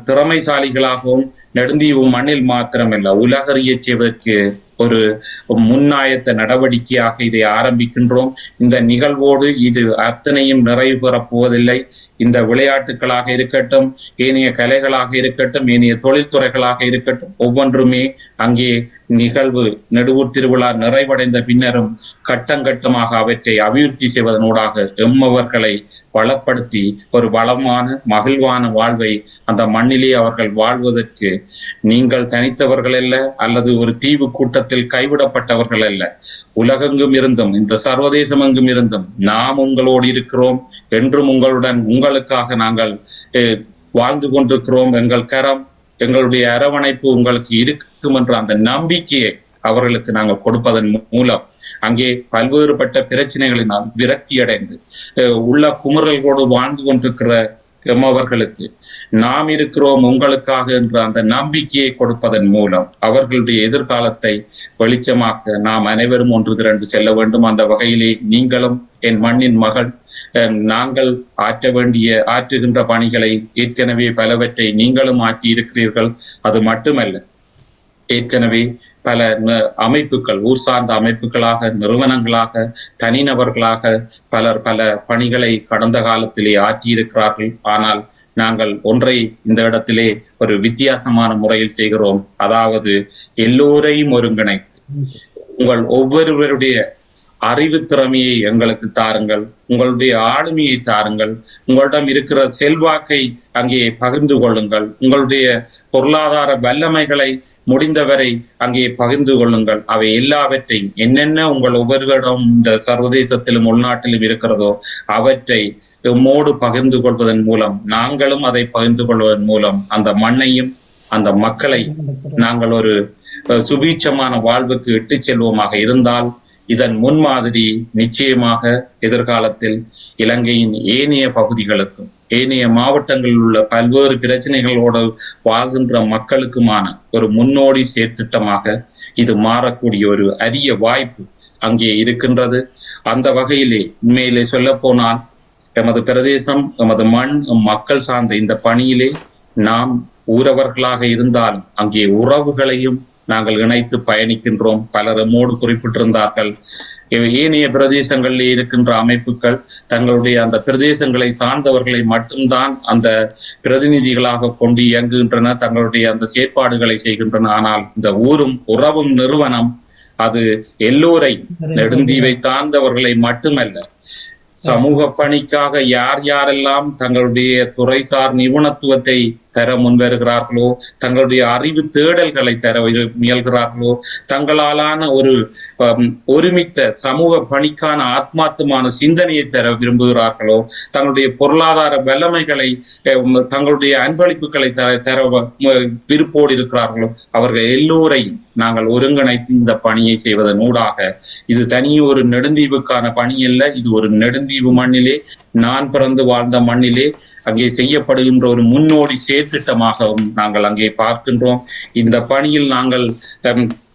திறமைசாலிகளாகவும் நெடுந்தீவு மண்ணில் மாத்திரமல்ல உலகறிய செய்வதற்கு ஒரு முன்னாயத்த நடவடிக்கையாக இதை ஆரம்பிக்கின்றோம். இந்த நிகழ்வோடு இது அத்தனையும் நிறைவு பெறப் போவதில்லை. இந்த விளையாட்டுகளாக இருக்கட்டும், ஏனைய கலைகளாக இருக்கட்டும், ஏனைய தொழில்துறைகளாக இருக்கட்டும், ஒவ்வொன்றுமே அங்கே நிகழ்வு நெடுவூர் திருவிழா நிறைவடைந்த பின்னரும் கட்டமாக அவற்றை அபிவிருத்தி செய்வதனூடாக எம்மவர்களை வளப்படுத்தி ஒரு வளமான மகிழ்வான வாழ்வை அந்த மண்ணிலே அவர்கள் வாழ்வதற்கு நீங்கள் தனித்தவர்கள் அல்ல, அல்லது ஒரு தீவு கூட்டத்தில் கைவிடப்பட்டவர்கள் அல்ல. உலகெங்கும் இருந்தும், இந்த சர்வதேசம் எங்கும் இருந்தும் நாம் உங்களோடு இருக்கிறோம், என்றும் உங்களுக்காக நாங்கள் வாழ்ந்து கொண்டிருக்கிறோம். எங்கள் கரம், எங்களுடைய அரவணைப்பு உங்களுக்கு இருக்கும் என்ற அந்த நம்பிக்கையை அவர்களுக்கு நாங்கள் கொடுப்பதன் மூலம் அங்கே பல்வேறுபட்ட பிரச்சனைகளினால் விரக்தி அடைந்து உள்ள குமுறல்களோடு வாழ்ந்து கொண்டிருக்கிற எம்மவர்களுக்கு நாம் இருக்கிறோம் உங்களுக்காக என்ற அந்த நம்பிக்கையை கொடுப்பதன் மூலம் அவர்களுடைய எதிர்காலத்தை வெளிச்சமாக்க நாம் அனைவரும் ஒன்று திரண்டு செல்ல வேண்டும். அந்த வகையிலே நீங்களும் என் மண்ணின் மகள், நாங்கள் ஆற்றுகின்ற பணிகளை ஏற்கனவே பலவற்றை நீங்களும் ஆற்றி இருக்கிறீர்கள். அது மட்டுமல்ல, ஏற்கனவே பல அமைப்புகள், ஊர் சார்ந்த அமைப்புகளாக, நிறுவனங்களாக, தனிநபர்களாக பலர் பல பணிகளை கடந்த காலத்திலே ஆற்றியிருக்கிறார்கள். ஆனால் நாங்கள் ஒன்றை இந்த இடத்திலே ஒரு வித்தியாசமான முறையில் செய்கிறோம். அதாவது எல்லோரையும் ஒருங்கிணைத்து உங்கள் ஒவ்வொருவருடைய அறிவு திறமையை எங்களுக்கு தாருங்கள், உங்களுடைய ஆளுமையை தாருங்கள், உங்களிடம் இருக்கிற செல்வாக்கை அங்கே பகிர்ந்து கொள்ளுங்கள், உங்களுடைய பொருளாதார வல்லமைகளை முடிந்தவரை அங்கே பகிர்ந்து கொள்ளுங்கள். அவை எல்லாவற்றையும் என்னென்ன உங்கள் ஒவ்வொருவரிடம் இந்த சர்வதேசத்திலும் உள்நாட்டிலும் இருக்கிறதோ அவற்றை எம்மோடு பகிர்ந்து கொள்வதன் மூலம், நாங்களும் அதை பகிர்ந்து கொள்வதன் மூலம் அந்த மண்ணையும் அந்த மக்களை நாங்கள் ஒரு சுபீட்சமான வாழ்வுக்கு இட்டு செல்வோமாக இருந்தால் இதன் முன்மாதிரி நிச்சயமாக எதிர்காலத்தில் இலங்கையின் ஏனைய பகுதிகளுக்கும் ஏனைய மாவட்டங்களில் உள்ள பல்வேறு பிரச்சனைகளோடு வாழ்கின்ற மக்களுக்குமான ஒரு முன்னோடி செயற்திட்டமாக இது மாறக்கூடிய ஒரு அரிய வாய்ப்பு அங்கே இருக்கின்றது. அந்த வகையிலே உண்மையிலே சொல்ல போனால் எமது பிரதேசம், எமது மண், மக்கள் சார்ந்த இந்த பணியிலே நாம் ஊரவர்களாக இருந்தாலும் அங்கே உறவுகளையும் நாங்கள் இணைத்து பயணிக்கின்றோம். பலர் மோடு குறிப்பிட்டிருந்தார்கள். ஏனைய பிரதேசங்களில் இருக்கின்ற அமைப்புகள் தங்களுடைய அந்த பிரதேசங்களை சார்ந்தவர்களை மட்டும்தான் அந்த பிரதிநிதிகளாக கொண்டு இயங்குகின்றன, தங்களுடைய அந்த செயற்பாடுகளை செய்கின்றன. ஆனால் இந்த ஊரும் உறவும் நிறுவனம் அது எல்லோரை நெடுந்தீவை சார்ந்தவர்களை மட்டுமல்ல, சமூக பணிக்காக யார் யாரெல்லாம் தங்களுடைய துறைசார் நிபுணத்துவத்தை தர முன்வருகிறார்களோ, தங்களுடைய அறிவு தேடல்களை தர முயல்கிறார்களோ, தங்களாலான ஒரு ஒருமித்த சமூக பணிக்கான ஆத்மார்த்தமான சிந்தனையை தர விரும்புகிறார்களோ, தங்களுடைய பொருளாதார வல்லமைகளை தங்களுடைய அன்பளிப்புகளை தர விருப்போடு இருக்கிறார்களோ, அவர்கள் எல்லோரையும் நாங்கள் ஒருங்கிணைத்து இந்த பணியை செய்வதன் ஊடாக இது தனியே ஒரு நெடுந்தீவுக்கான பணி அல்ல, இது ஒரு நெடுந்தீவு மண்ணிலே, நான் பிறந்து வாழ்ந்த மண்ணிலே அங்கே செய்யப்படுகின்ற ஒரு முன்னோடி செயற்திட்டமாகவும் நாங்கள் அங்கே பார்க்கின்றோம். இந்த பணியில் நாங்கள்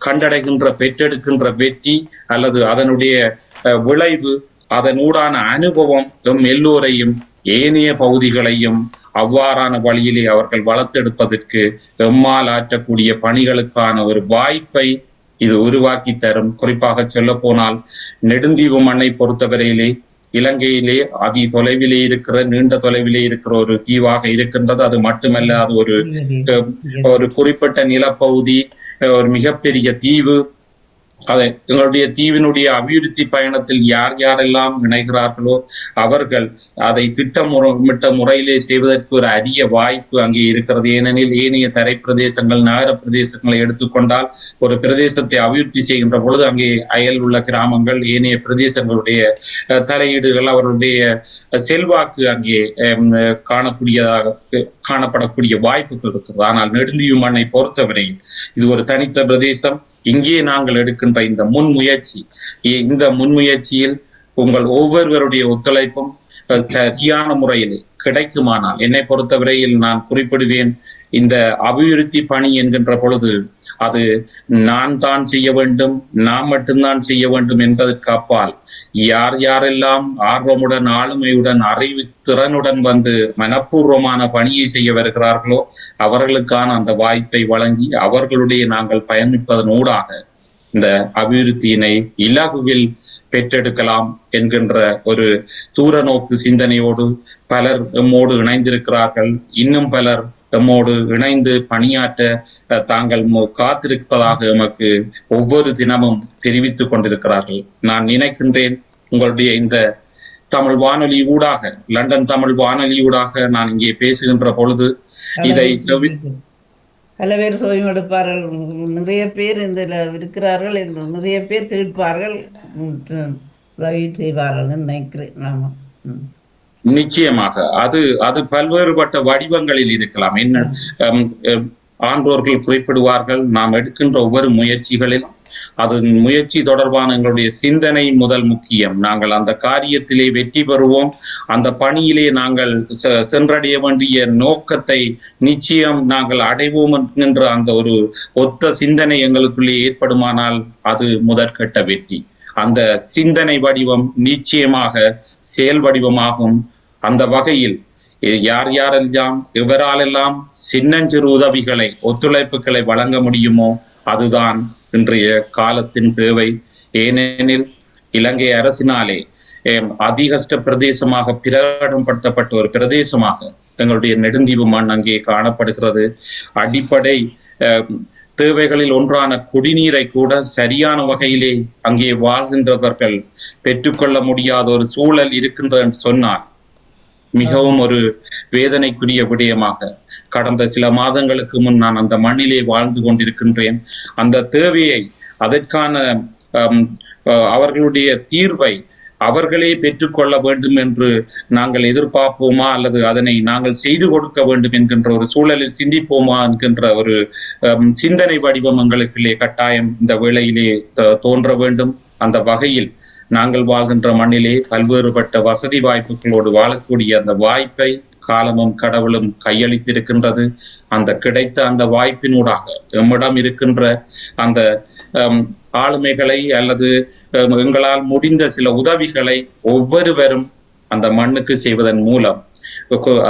கண்டடைகின்ற பெற்றெடுக்கின்ற வெற்றி அல்லது அதனுடைய விளைவு, அதனூடான அனுபவம் எல்லோரையும் ஏனைய பகுதிகளையும் அவ்வாறான வழியிலே அவர்கள் வளர்த்தெடுப்பதற்கு எம்மால் ஆற்றக்கூடிய பணிகளுக்கான ஒரு வாய்ப்பை இது உருவாக்கி தரும். குறிப்பாக சொல்ல போனால் நெடுந்தீவு மண்ணை பொறுத்தவரையிலே இலங்கையிலே அதி தொலைவிலே இருக்கிற, நீண்ட தொலைவிலே இருக்கிற ஒரு தீவாக இருக்கின்றது. அது மட்டுமல்ல, அது ஒரு குறிப்பிட்ட நிலப்பகுதி, ஒரு மிகப்பெரிய தீவு. அதை எங்களுடைய தீவினுடைய அபிவிருத்தி பயணத்தில் யார் யாரெல்லாம் இணைகிறார்களோ அவர்கள் அதை திட்டமிட்ட முறையிலே செய்வதற்கு ஒரு அரிய வாய்ப்பு அங்கே இருக்கிறது. ஏனெனில் ஏனைய தரை பிரதேசங்கள், நகர பிரதேசங்களை எடுத்துக்கொண்டால் ஒரு பிரதேசத்தை அபிவிருத்தி செய்கின்ற பொழுது அங்கே அயல் உள்ள கிராமங்கள், ஏனைய பிரதேசங்களுடைய தலையீடுகள், அவர்களுடைய செல்வாக்கு அங்கே காணப்படக்கூடிய வாய்ப்புகள் இருக்கிறது. ஆனால் நெடுந்தீவு மண்ணை பொறுத்தவரையில் இது ஒரு தனித்த பிரதேசம். இங்கே நாங்கள் எடுக்கின்ற இந்த முன்முயற்சியில் உங்கள் ஒவ்வொருவருடைய ஒத்துழைப்பும் சரியான முறையில் கிடைக்குமானால், என்னை பொறுத்தவரையில் நான் குறிப்பிடுவேன், இந்த அபிவிருத்தி பணி என்கின்ற பொழுது அது நான் தான் செய்ய வேண்டும், நான் மட்டும்தான் செய்ய வேண்டும் என்பதற்கு அப்பால் யார் யாரெல்லாம் ஆர்வமுடன், ஆளுமையுடன், அறிவு திறனுடன் வந்து மனப்பூர்வமான பணியை செய்ய வருகிறார்களோ அவர்களுக்கான அந்த வாய்ப்பை வழங்கி அவர்களுடைய நாங்கள் பயணிப்பதன் ஊடாக இந்த அபிவிருத்தியினை இலகுவில் பெற்றெடுக்கலாம் என்கின்ற ஒரு தூர நோக்கு சிந்தனையோடு பலர் எம்மோடு இணைந்திருக்கிறார்கள். இன்னும் பலர் எம்மோடு இணைந்து பணியாற்ற தாங்கள் காத்திருப்பதாக எமக்கு ஒவ்வொரு தினமும் தெரிவித்துக் கொண்டிருக்கிறார்கள். நான் நினைக்கின்றேன், உங்களுடைய இந்த தமிழ் வானொலி ஊடாக, லண்டன் தமிழ் வானொலி ஊடாக நான் இங்கே பேசுகின்ற பொழுது இதை பல பேர் சோய்வெடுப்பார்கள், நிறைய பேர் இந்த இருக்கிறார்கள், நிறைய பேர் கேட்பார்கள், உதவி செய்வார்கள் நினைக்கிறேன். நிச்சயமாக அது பல்வேறுபட்ட வடிவங்களில் இருக்கலாம். என்ன ஆன்றோர்கள் குறிப்பிடுவார்கள், நாம் எடுக்கின்ற ஒவ்வொரு முயற்சிகளில் அது முயற்சி தொடர்பான எங்களுடைய சிந்தனை முதல் முக்கியம். நாங்கள் அந்த காரியத்திலே வெற்றி பெறுவோம், அந்த பணியிலே நாங்கள் சென்றடைய வேண்டிய நோக்கத்தை நிச்சயம் நாங்கள் அடைவோம் என்கின்ற அந்த ஒரு ஒத்த சிந்தனை எங்களுக்குள்ளே ஏற்படுமானால் அது முதற்கட்ட வெற்றி. அந்த சிந்தனை வடிவம் நிச்சயமாக செயல் வடிவமாகும். அந்த வகையில் யார் யாரெல்லாம் எவராலெல்லாம் சின்னஞ்சிறு உதவிகளை, ஒத்துழைப்புகளை வழங்க முடியுமோ அதுதான் இன்றைய காலத்தின் தேவை. ஏனெனில் இலங்கை அரசினாலே அதிகஷ்ட பிரதேசமாக பிரகடனப்படுத்தப்பட்ட ஒரு பிரதேசமாக எங்களுடைய நெடுந்தீவு மண் அங்கே காணப்படுகிறது. அடிப்படை தேவைகளில் ஒன்றான குடிநீரை கூட சரியான வகையிலே அங்கே வாழ்கின்றவர்கள் பெற்றுக்கொள்ள முடியாத ஒரு சூழல் இருக்கின்றது என்று சொன்னால் மிகவும் ஒரு வேதனைக்குரிய விடயமாக கடந்த சில மாதங்களுக்கு முன் நான் அந்த மண்ணிலே வாழ்ந்து கொண்டிருக்கின்றேன். அந்த தேவையை, அதற்கான அவர்களுடைய தீர்வை அவர்களே பெற்றுக்கொள்ள வேண்டும் என்று நாங்கள் எதிர்பார்ப்போமா அல்லது அதனை நாங்கள் செய்து கொடுக்க வேண்டும் என்கின்ற ஒரு சூழலில் சிந்திப்போமா என்கின்ற ஒரு சிந்தனை வடிவம் எங்களுக்குள்ளே கட்டாயம் இந்த வேளையிலே தோன்ற வேண்டும். அந்த வகையில் நாங்கள் வாழ்கின்ற மண்ணிலே பல்வேறுபட்ட வசதி வாய்ப்புகளோடு வாழக்கூடிய அந்த வாய்ப்பை காலமும் கடவுளும் கையளித்திருக்கின்றது. அந்த கிடைத்த அந்த வாய்ப்பினூடாக எம்மிடம் இருக்கின்ற அந்த ஆளுமைகளை அல்லது எங்களால் முடிந்த சில உதவிகளை ஒவ்வொருவரும் அந்த மண்ணுக்கு செய்வதன் மூலம்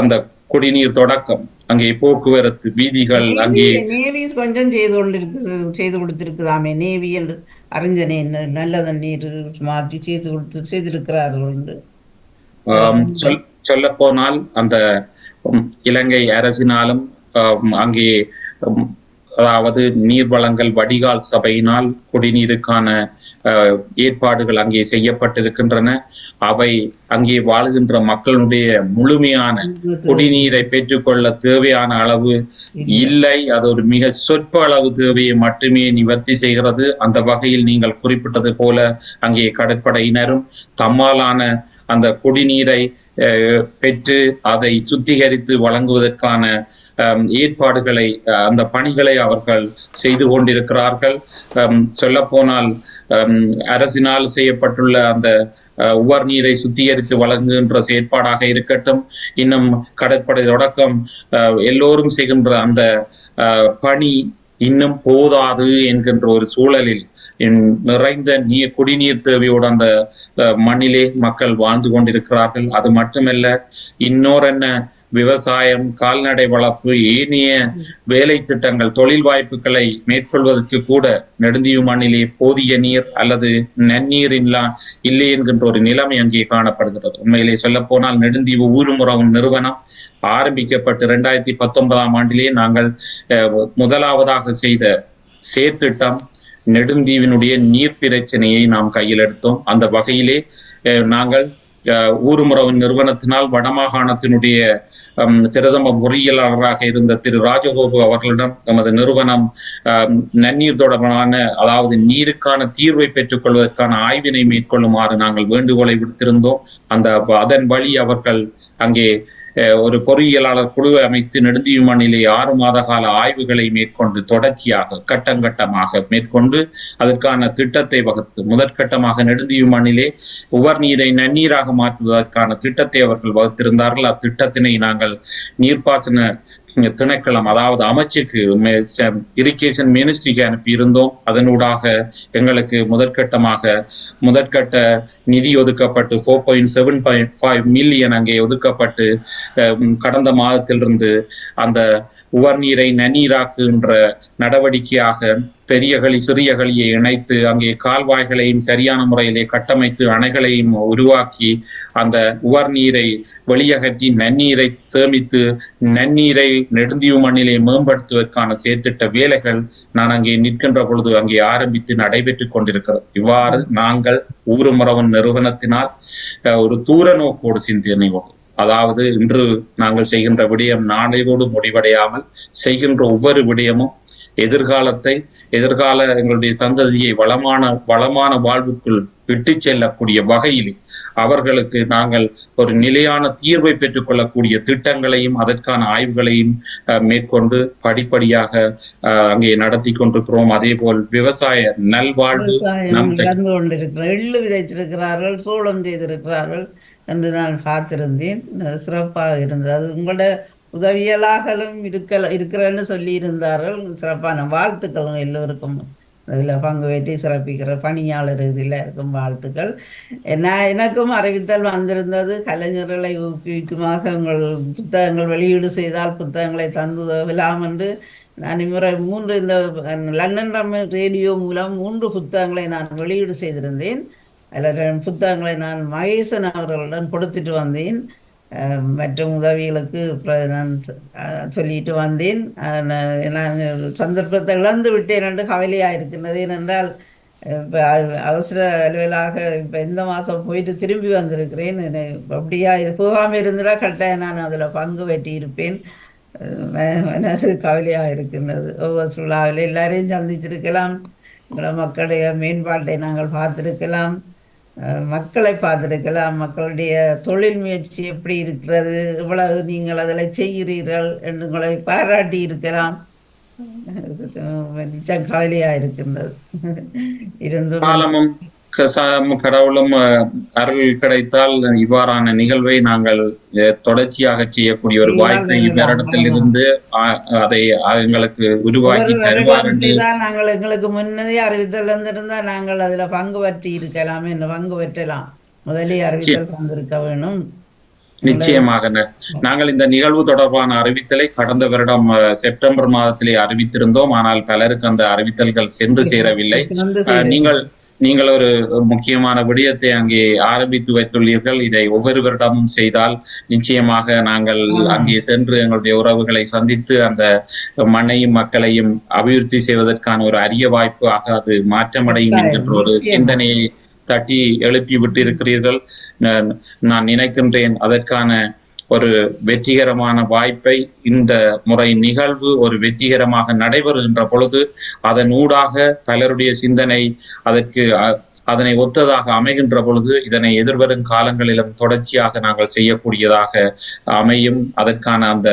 அந்த குடிநீர் தொடக்கம், அங்கே போக்குவரத்து, வீதிகள், அங்கே நேவி கொஞ்சம் செய்து கொடுத்திருக்குதாமே. நேவி என்று அறிஞனே நல்ல தண்ணீர் மாற்றி செய்திருக்கிறார்கள் என்று சொல்ல போனால் அந்த இலங்கை அரசினாலும் அங்கே அதாவது நீர் வளங்கள் வடிகால் சபையினால் குடிநீருக்கான ஏற்பாடுகள் அங்கே செய்யப்பட்டிருக்கின்றன. அவை அங்கே வாழுகின்ற மக்களுடைய முழுமையான குடிநீரை பெற்றுக்கொள்ள தேவையான அளவு இல்லை. அது ஒரு மிக சொற்ப அளவு தேவையை மட்டுமே நிவர்த்தி செய்கிறது. அந்த வகையில் நீங்கள் குறிப்பிட்டது போல அங்கே கடற்படையினரும் தம்மாலான அந்த குடிநீரை பெற்று அதை சுத்திகரித்து வழங்குவதற்கான ஏற்பாடுகளை, அந்த பணிகளை அவர்கள் செய்து கொண்டிருக்கிறார்கள். சொல்ல போனால் அரசினால் செய்யப்பட்டுள்ள அந்த உவர் நீரை சுத்திகரித்து வழங்குகின்ற செயற்பாடாக இருக்கட்டும், இன்னும் கடற்படை தொடக்கம் எல்லோரும் செய்கின்ற அந்த பணி இன்னும் போதாது என்கின்ற ஒரு சூழலில் நிறைந்த குடிநீர் தேவையோடு அந்த மண்ணிலே மக்கள் வாழ்ந்து கொண்டிருக்கிறார்கள். அது மட்டுமல்ல, இன்னொரு என்ன விவசாயம், கால்நடை வளர்ப்பு, ஏனைய வேலை திட்டங்கள், தொழில் வாய்ப்புகளை மேற்கொள்வதற்கு கூட நெடுந்தீவு மண்ணிலே போதிய நீர் அல்லது நன்னீர் இல்லை என்கின்ற ஒரு நிலைமை அங்கே காணப்படுகிறது. உண்மையிலே சொல்ல போனால் நெடுந்தீவு ஊருமுறவு நிறுவனம் ஆரம்பிக்கப்பட்டு 2019ஆம் ஆண்டிலே நாங்கள் முதலாவதாக செய்த செயற்திட்டம் நெடுந்தீவினுடைய நீர் பிரச்சனையை நாம் கையில் எடுத்தோம். அந்த வகையிலே நாங்கள் ஊருமுறவு நிறுவனத்தினால் வடமாகாணத்தினுடைய பிரதம பொறியியலாளராக இருந்த திரு ராஜகோபு அவர்களிடம் நமது நிறுவனம் நன்னீர் தொடர்பான, அதாவது நீருக்கான தீர்வை பெற்றுக் கொள்வதற்கான ஆய்வினை மேற்கொள்ளுமாறு நாங்கள் வேண்டுகோளை விடுத்திருந்தோம். அதன் வழி அவர்கள் அங்கே ஒரு பொறியியலாளர் குழுவை அமைத்து நெடுந்தீவு மண்ணிலே 6 மாத கால ஆய்வுகளை மேற்கொண்டு தொடர்ச்சியாக கட்டமாக மேற்கொண்டு அதற்கான திட்டத்தை வகுத்து முதற்கட்டமாக நெடுந்தீவு மண்ணிலே உவர் நீரை நன்னீராக மாற்றுவதற்கான திட்டத்தை அவர்கள் வகுத்திருந்தார்கள். அத்திட்டத்தினை நாங்கள் நீர்ப்பாசன திணைக்களம், அதாவது அமைச்சுக்கு இரிகேஷன் மினிஸ்ட்ரிக்கு அனுப்பியிருந்தோம். அதனூடாக எங்களுக்கு முதற்கட்ட நிதி ஒதுக்கப்பட்டு 4.75 மில்லியன் அங்கே ஒதுக்கப்பட்டு கடந்த மாதத்திலிருந்து அந்த உவர் நீரை நன்னீராக்குகின்ற நடவடிக்கையாக பெரிய களி சிறிய களியை இணைத்து அங்கே கால்வாய்களையும் சரியான முறையிலே கட்டமைத்து அணைகளையும் உருவாக்கி அந்த உவர் நீரை வெளியகற்றி நன்னீரை சேமித்து நன்னீரை நெடுந்தீவு மண்ணிலே மேம்படுத்துவதற்கான செயற்திட்ட வேலைகள் நான் அங்கே நிற்கின்ற பொழுது அங்கே ஆரம்பித்து நடைபெற்றுக் கொண்டிருக்கிறது. இவ்வாறு நாங்கள் ஊருமுறவன் நிறுவனத்தினால் ஒரு தூர நோக்கோடு சிந்தனையோடு, அதாவது இன்று நாங்கள் செய்கின்ற விடயம் நாளையோடு முடிவடையாமல் செய்கின்ற ஒவ்வொரு விடயமும் எதிர்கால எங்களுடைய சந்ததியை வளமான வாழ்வுக்குள் விட்டு செல்லக்கூடிய வகையில் அவர்களுக்கு நாங்கள் ஒரு நிலையான தீர்வை பெற்றுக் கொள்ளக்கூடிய திட்டங்களையும் அதற்கான ஆய்வுகளையும் மேற்கொண்டு படிப்படியாக அங்கே நடத்தி கொண்டிருக்கிறோம். அதே போல் விவசாய நல்வாழ்வு நடந்து கொண்டிருக்கிறார். எள்ளு விதைத்திருக்கிறார்கள், சோளம் செய்திருக்கிறார்கள் என்று நான் பார்த்திருந்தேன். சிறப்பாக இருந்தது. அது உங்களோட உதவியலாகலும் இருக்கிறேன்னு சொல்லி இருந்தார்கள். சிறப்பான வாழ்த்துக்களும் எல்லோருக்கும் இதில் பங்கு பெற்றி சிறப்பிக்கிற பணியாளர் இதில் இருக்கும் வாழ்த்துக்கள். எனக்கும் அறிவித்தல் வந்திருந்தது. கலைஞர்களை ஊக்குவிக்குமாக உங்கள் புத்தகங்கள் வெளியீடு செய்தால் புத்தகங்களை தந்து உதவலாம் என்று. நான் இம்முறை 3 இந்த லண்டன் ரேடியோ மூலம் 3 புத்தகங்களை நான் வெளியீடு செய்திருந்தேன். அதில் 2 புத்தகங்களை நான் மகேசன் அவர்களுடன் கொடுத்துட்டு வந்தேன். மற்றும் உதவிகளுக்கு நான் சொல்லிட்டு வந்தேன். நான் சந்தர்ப்பத்தை இழந்து விட்டேன் என்று கவலையாக இருக்கின்றது. ஏனென்றால் இப்போ அவசர அலுவலாக இப்போ இந்த மாதம் போயிட்டு திரும்பி வந்திருக்கிறேன். அப்படியா போகாமல் இருந்தால் கட்டாயம் நான் அதில் பங்கு பெற்றி இருப்பேன். மனசு கவலையாக இருக்கின்றது. ஒவ்வொரு சுழாவில் எல்லாரையும் சந்திச்சிருக்கலாம். மக்களுடைய மேம்பாட்டை நாங்கள் பார்த்துருக்கலாம், மக்களை பார்த்துருக்கலாம், மக்களுடைய தொழில் முயற்சி எப்படி இருக்கிறது, இவ்வளவு நீங்கள் அதில் செய்கிறீர்கள் என்று உங்களை பாராட்டி இருக்கலாம். கவலையாக இருக்கின்றது. காலமும் கடவுளும் அருள் கிடைத்தால் இவ்வாறான நிகழ்வை நாங்கள் தொடர்ச்சியாக செய்யக்கூடிய ஒரு வாய்ப்பை இந்த இடத்தில் இருந்து அதை எங்களுக்கு உருவாக்கி தருவார் என்று நாங்கள் எங்களுக்கு முன்னதே அறிவித்தல் இருந்திருந்தா நாங்கள் அதுல பங்கு பற்றி இருக்கலாம், என்ன பங்கு பெற்றலாம். முதலே அறிவித்தல் பங்கிருக்க வேணும். நிச்சயமாக நாங்கள் இந்த நிகழ்வு தொடர்பான அறிவித்தலை கடந்த வருடம் செப்டம்பர் மாதத்திலே அறிவித்திருந்தோம். ஆனால் பலருக்கு அந்த அறிவித்தல்கள் சென்று சேரவில்லை. நீங்கள் ஒரு முக்கியமான விடயத்தை அங்கே ஆரம்பித்து வைத்துள்ளீர்கள். இதை ஒவ்வொரு வருடமும் செய்தால் நிச்சயமாக நாங்கள் அங்கே சென்று எங்களுடைய உறவுகளை சந்தித்து அந்த மண்ணையும் மக்களையும் அபிவிருத்தி செய்வதற்கான ஒரு அரிய வாய்ப்பாக அது மாற்றமடையும் என்கின்ற ஒரு சிந்தனையை தட்டி எழுப்பி விட்டு இருக்கிறீர்கள். நான் நினைக்கின்றேன் அதற்கான ஒரு வெற்றிகரமான வாய்ப்பை இந்த முறை நிகழ்வு ஒரு வெற்றிகரமாக நடைபெறுகின்ற பொழுது அதன் ஊடாக பலருடைய சிந்தனை அதனை ஒத்ததாக அமைகின்ற பொழுது இதனை எதிர்வரும் காலங்களிலும் தொடர்ச்சியாக நாங்கள் செய்யக்கூடியதாக அமையும். அதற்கான அந்த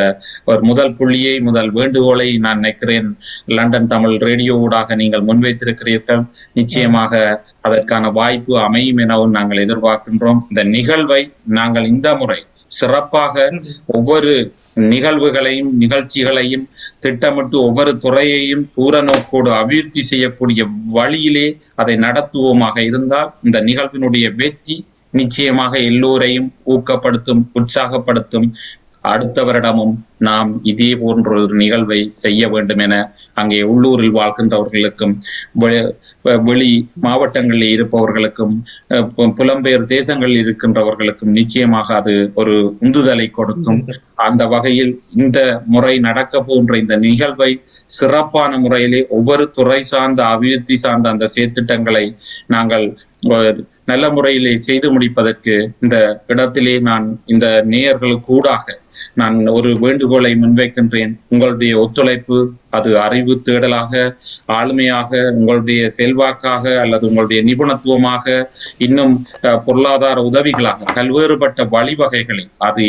ஒரு முதல் புள்ளியை, முதல் வேண்டுகோளை நான் நினைக்கிறேன் லண்டன் தமிழ் ரேடியோ ஊடாக நீங்கள் முன்வைத்திருக்கிறீர்கள். நிச்சயமாக அதற்கான வாய்ப்பு அமையும் எனவும் நாங்கள் எதிர்பார்க்கின்றோம். இந்த நிகழ்வை நாங்கள் இந்த முறை சிறப்பாக ஒவ்வொரு நிகழ்வுகளையும் நிகழ்ச்சிகளையும் திட்டமிட்டு ஒவ்வொரு துறையையும் தூர நோக்கோடு அபிவிருத்தி செய்யக்கூடிய வழியிலே அதை நடத்துவோமாக இருந்தால் இந்த நிகழ்வினுடைய வெற்றி நிச்சயமாக எல்லோரையும் ஊக்கப்படுத்தும், உற்சாகப்படுத்தும். அடுத்த வருடமும் நாம் இதே போன்ற ஒரு நிகழ்வை செய்ய வேண்டும் என அங்கே உள்ளூரில் வாழ்கின்றவர்களுக்கும் வெளி மாவட்டங்களில் இருப்பவர்களுக்கும் புலம்பெயர் தேசங்களில் இருக்கின்றவர்களுக்கும் நிச்சயமாக அது ஒரு உந்துதலை கொடுக்கும். அந்த வகையில் இந்த முறை நடக்க போன்ற இந்த நிகழ்வை சிறப்பான முறையிலே ஒவ்வொரு துறை சார்ந்த அபிவிருத்தி சார்ந்த அந்த செயற்திட்டங்களை நாங்கள் நல்ல முறையிலே செய்து முடிப்பதற்கு இந்த இடத்திலே நான் இந்த நேயர்களுக்கு ஊடாக நான் ஒரு வேண்டுகோளை முன்வைக்கின்றேன். உங்களுடைய ஒத்துழைப்பு அது அறிவு தேடலாக, ஆளுமையாக, உங்களுடைய செல்வாக்காக அல்லது உங்களுடைய நிபுணத்துவமாக, இன்னும் பொருளாதார உதவிகளாக பல்வேறுபட்ட வழிவகைகளில் அது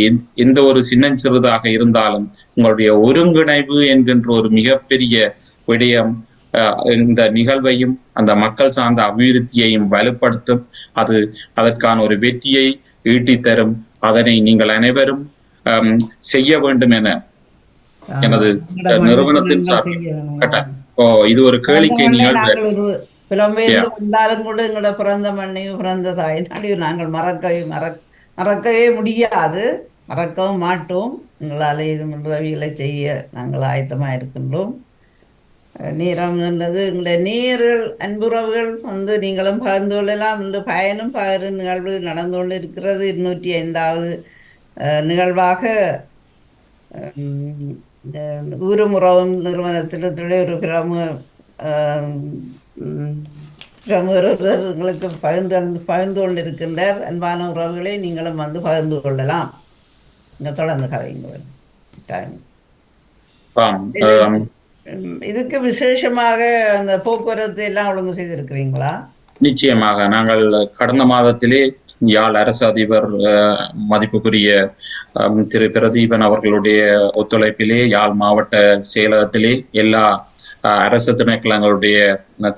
எந்த ஒரு சின்னஞ்சிறிதாக இருந்தாலும் உங்களுடைய ஒருங்கிணைவு என்கின்ற ஒரு மிகப்பெரிய விடயம் இந்த நிகழ்வையும் அந்த மக்கள் சார்ந்த அபிவிருத்தியையும் வலுப்படுத்தும். அதற்கான ஒரு வெற்றியை ஈட்டித்தரும். அதனை நீங்கள் அனைவரும் செய்ய வேண்டும் என எனது நிறுவனத்தின் இது ஒரு கேளிக்கை நிகழ்வு. வந்தாலும் கூட எங்களோட பிறந்த மண்ணையும் பிறந்த தாயினாலையும் நாங்கள் மறக்கவே முடியாது, மறக்கவும் மாட்டோம். எங்களால் இது உதவிகளை செய்ய நாங்கள் ஆயத்தமாக இருக்கின்றோம். நேரம் என்றது எங்களுடைய நேர்கள் அன்புறவுகள் நீங்களும் பகிர்ந்து கொள்ளலாம். இன்று பயனும் பகிர் நிகழ்வு நடந்து கொண்டு இருக்கிறது. 205வது நிகழ்வாக ஊரும் உறவும் நிறுவனத்திலே ஒரு பிரமுகர்களுக்கு பகிர்ந்து கொண்டிருக்கின்றார். அன்பான உறவுகளை நீங்களும் பகிர்ந்து கொள்ளலாம். இங்கே தொடர்ந்து கதைங்க. இதுக்கு விசேஷமாக அந்த போக்குவரத்து எல்லாம் ஒழுங்கு செய்திருக்கிறீங்களா? நிச்சயமாக நாங்கள் கடந்த மாதத்திலே யாழ் அரசு அதிபர் மதிப்புக்குரிய திரு பிரதீபன் அவர்களுடைய ஒத்துழைப்பிலே யாழ் மாவட்ட செயலகத்திலே எல்லா அரசு திணைக்களங்களுடைய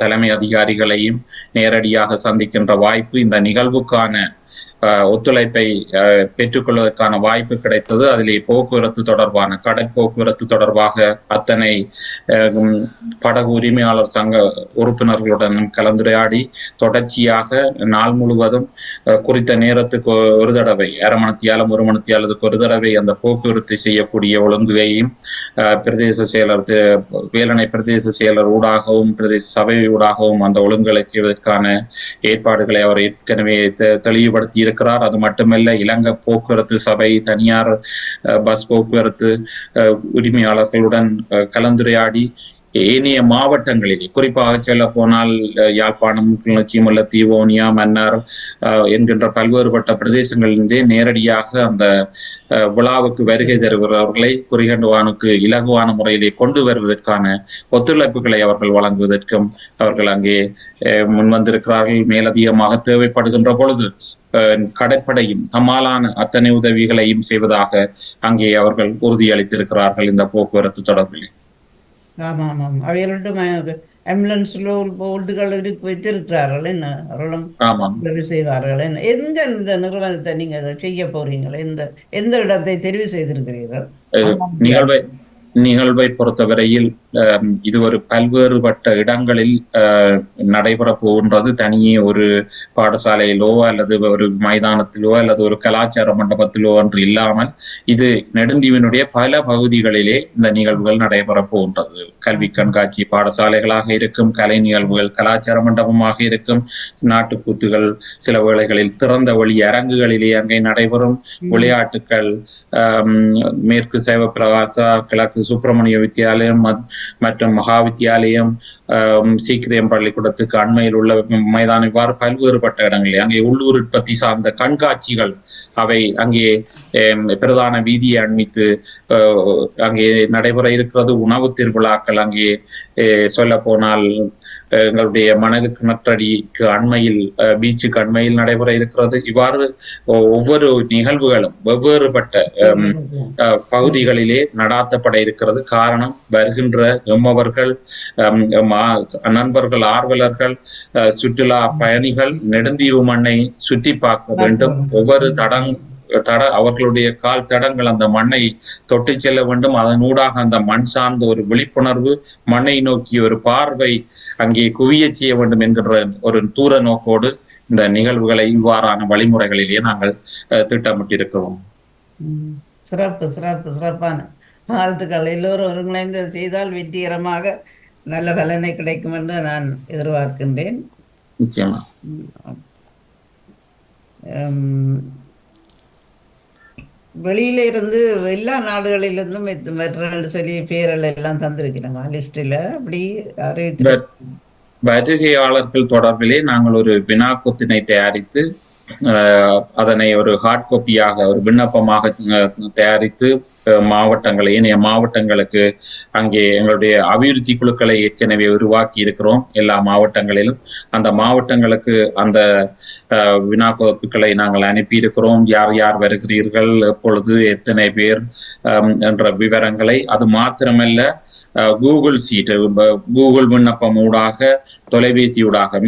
தலைமை அதிகாரிகளையும் நேரடியாக சந்திக்கின்ற வாய்ப்பு, இந்த நிகழ்வுக்கான ஒத்துழைப்பை பெற்றுக்கொள்வதற்கான வாய்ப்பு கிடைத்தது. அதிலே போக்குவரத்து தொடர்பான கடற்போக்குவரத்து தொடர்பாக அத்தனை படகு உரிமையாளர் சங்க உறுப்பினர்களுடன் கலந்துரையாடி தொடர்ச்சியாக நாள் முழுவதும் குறித்த நேரத்துக்கு ஒரு தடவை, அரை மணித்தியாலும் ஒரு மணித்தியாலத்துக்கு ஒரு தடவை அந்த போக்குவரத்தை செய்யக்கூடிய ஒழுங்குகையும் பிரதேச செயலர் வேலணை பிரதேச செயலர் ஊடாகவும் பிரதேச சபை ஊடாகவும் அந்த ஒழுங்குகளை செய்வதற்கான ஏற்பாடுகளை அவர் ஏற்கனவே தெளிவுபடுத்தி இருக்கிறார். அது மட்டுமல்ல, இலங்கை போக்குவரத்து சபை தனியார் பஸ் போக்குவரத்து உரிமையாளர்களுடன் கலந்துரையாடி ஏனைய மாவட்டங்களிலே, குறிப்பாக சொல்ல போனால் யாழ்ப்பாணம், கிளிநொச்சி, முல்லைத்தீவு, வவுனியா, மன்னார் என்கின்ற பல்வேறுபட்ட பிரதேசங்களிலிருந்தே நேரடியாக அந்த விழாவுக்கு வருகை தருகிறவர்களை குறிகண்டுவானுக்கு இலகுவான முறையிலே கொண்டு வருவதற்கான ஒத்துழைப்புகளை அவர்கள் வழங்குவதற்கும் அவர்கள் அங்கே முன்வந்திருக்கிறார்கள். மேலதிகமாக தேவைப்படுகின்ற பொழுது கடற்படையும் தம்மாலான அத்தனை உதவிகளையும் செய்வதாக அங்கே அவர்கள் உறுதியளித்திருக்கிறார்கள் இந்த போக்குவரத்து தொடர்பில். ஆமாம், அவைகளோடு ஆம்புலன்ஸ் போர்டுகள் வச்சிருக்கிறார்கள் என்ன அவர்களும் ஆமாம். உதவி செய்வார்கள் என்ன எங்க இந்த நிறுவனத்தை நீங்க அதை செய்ய போறீங்களா எந்த எந்த இடத்தை தெரிவு செய்திருக்கிறீர்கள் நிகழ்வை நிகழ்வை பொறுத்தவரையில் இது ஒரு பல்வேறுபட்ட இடங்களில் நடைபெற போகின்றது. தனியே ஒரு பாடசாலையிலோ அல்லது ஒரு மைதானத்திலோ அல்லது ஒரு கலாச்சார மண்டபத்திலோ என்று இல்லாமல் இது நெடுந்தீவினுடைய பல பகுதிகளிலே இந்த நிகழ்வுகள் நடைபெற போகின்றது. கல்வி கண்காட்சி பாடசாலைகளாக இருக்கும், கலை நிகழ்வுகள் கலாச்சார மண்டபமாக இருக்கும், நாட்டுக்கூத்துகள் சில வேளைகளில் திறந்த வழி அரங்குகளிலே அங்கே நடைபெறும், விளையாட்டுக்கள் மேற்கு சைவ பிரகாசா, கிழக்கு சுப்பிரமணிய வித்தியாலயம் மற்றும் மகா வித்தியாலயம், சீக்கிரம் பள்ளிக்கூடத்துக்கு அண்மையில் உள்ள மைதானம், இவ்வாறு பல்வேறுபட்ட இடங்களில் அங்கே உள்ளூர் உற்பத்தி சார்ந்த கண்காட்சிகள் அவை அங்கே பிரதான வீதியை அண்மித்து அங்கே நடைபெற இருக்கிறது. உணவு திருவிழாக்கள் அங்கே சொல்ல போனால் எங்களுடைய மனது கிணற்றடிக்கு அண்மையில் பீச்சுக்கு அண்மையில் நடைபெற இருக்கிறது. இவ்வாறு ஒவ்வொரு நிகழ்வுகளும் வெவ்வேறுபட்ட பகுதிகளிலே நடாத்தப்பட இருக்கிறது. காரணம், வருகின்ற எம்மவர்கள், நண்பர்கள், ஆர்வலர்கள், சுற்றுலா பயணிகள் நெடுந்தீவு மண்ணை சுற்றி பார்க்க வேண்டும். ஒவ்வொரு அவர்களுடைய கால் தடங்கள் அந்த மண்ணை தொட்டு செல்ல வேண்டும். அதனூடாக அந்த மண் சார்ந்த ஒரு விழிப்புணர்வு, மண்ணை நோக்கி ஒரு பார்வை அங்கே குவிய செய்ய வேண்டும் என்கின்ற ஒரு தூர நோக்கோடு இந்த நிகழ்வுகளை இவ்வாறான வழிமுறைகளிலேயே நாங்கள் திட்டமிட்டிருக்கிறோம். சிறப்பு சிறப்பு சிறப்பான வாழ்த்துக்கள். எல்லோரும் ஒருங்கிணைந்து செய்தால் வெற்றிகரமாக நல்ல பலனை கிடைக்கும் என்று நான் எதிர்பார்க்கின்றேன். நிச்சயமா. வெளியில இருந்து எல்லா நாடுகளிலிருந்தும் சொல்லி பேர்கள் எல்லாம் தந்திருக்கிறோம் லிஸ்டில். அப்படி வருகையாளர்கள் தொடர்பிலே நாங்கள் ஒரு வினாக்கொத்தினை தயாரித்து அதனை ஒரு ஹார்ட் காப்பியாக ஒரு விண்ணப்பமாக தயாரித்து மாவட்டங்களை, ஏனைய மாவட்டங்களுக்கு அங்கே எங்களுடைய அபிவிருத்தி குழுக்களை ஏற்கனவே உருவாக்கி இருக்கிறோம் எல்லா மாவட்டங்களிலும். அந்த மாவட்டங்களுக்கு அந்த வினாக்கோப்புகளை நாங்கள் அனுப்பி இருக்கிறோம். யார் யார் வருகிறீர்கள், எப்பொழுது, எத்தனை பேர் என்ற விவரங்களை. அது மாத்திரமல்ல, கூகுள் சீட், கூகுள் விண்ணப்பம் ஊடாக, தொலைபேசி ஊடாக,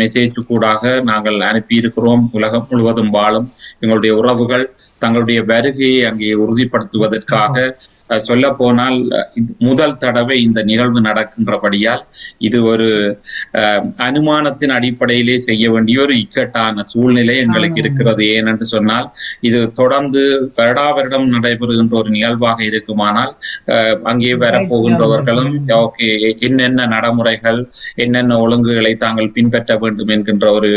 மெசேஜ் கூடாக நாங்கள் அனுப்பி இருக்கிறோம். உலகம் முழுவதும் வாழும் எங்களுடைய உறவுகள் தங்களுடைய வருகையை அங்கே உறுதிப்படுத்துவதற்காக, சொல்ல போனால் முதல் தடவை இந்த நிகழ்வு நடக்கின்றபடியால் இது ஒரு அனுமானத்தின் அடிப்படையிலே செய்ய வேண்டிய ஒரு இக்கட்டான சூழ்நிலை எங்களுக்கு இருக்கிறது. ஏனென்று சொன்னால் இது தொடர்ந்து வருடம் நடைபெறுகின்ற ஒரு நிகழ்வாக இருக்குமானால் அங்கே வரப்போகின்றவர்களும் ஓகே என்னென்ன நடைமுறைகள், என்னென்ன ஒழுங்குகளை தாங்கள் பின்பற்ற வேண்டும் என்கின்ற ஒரு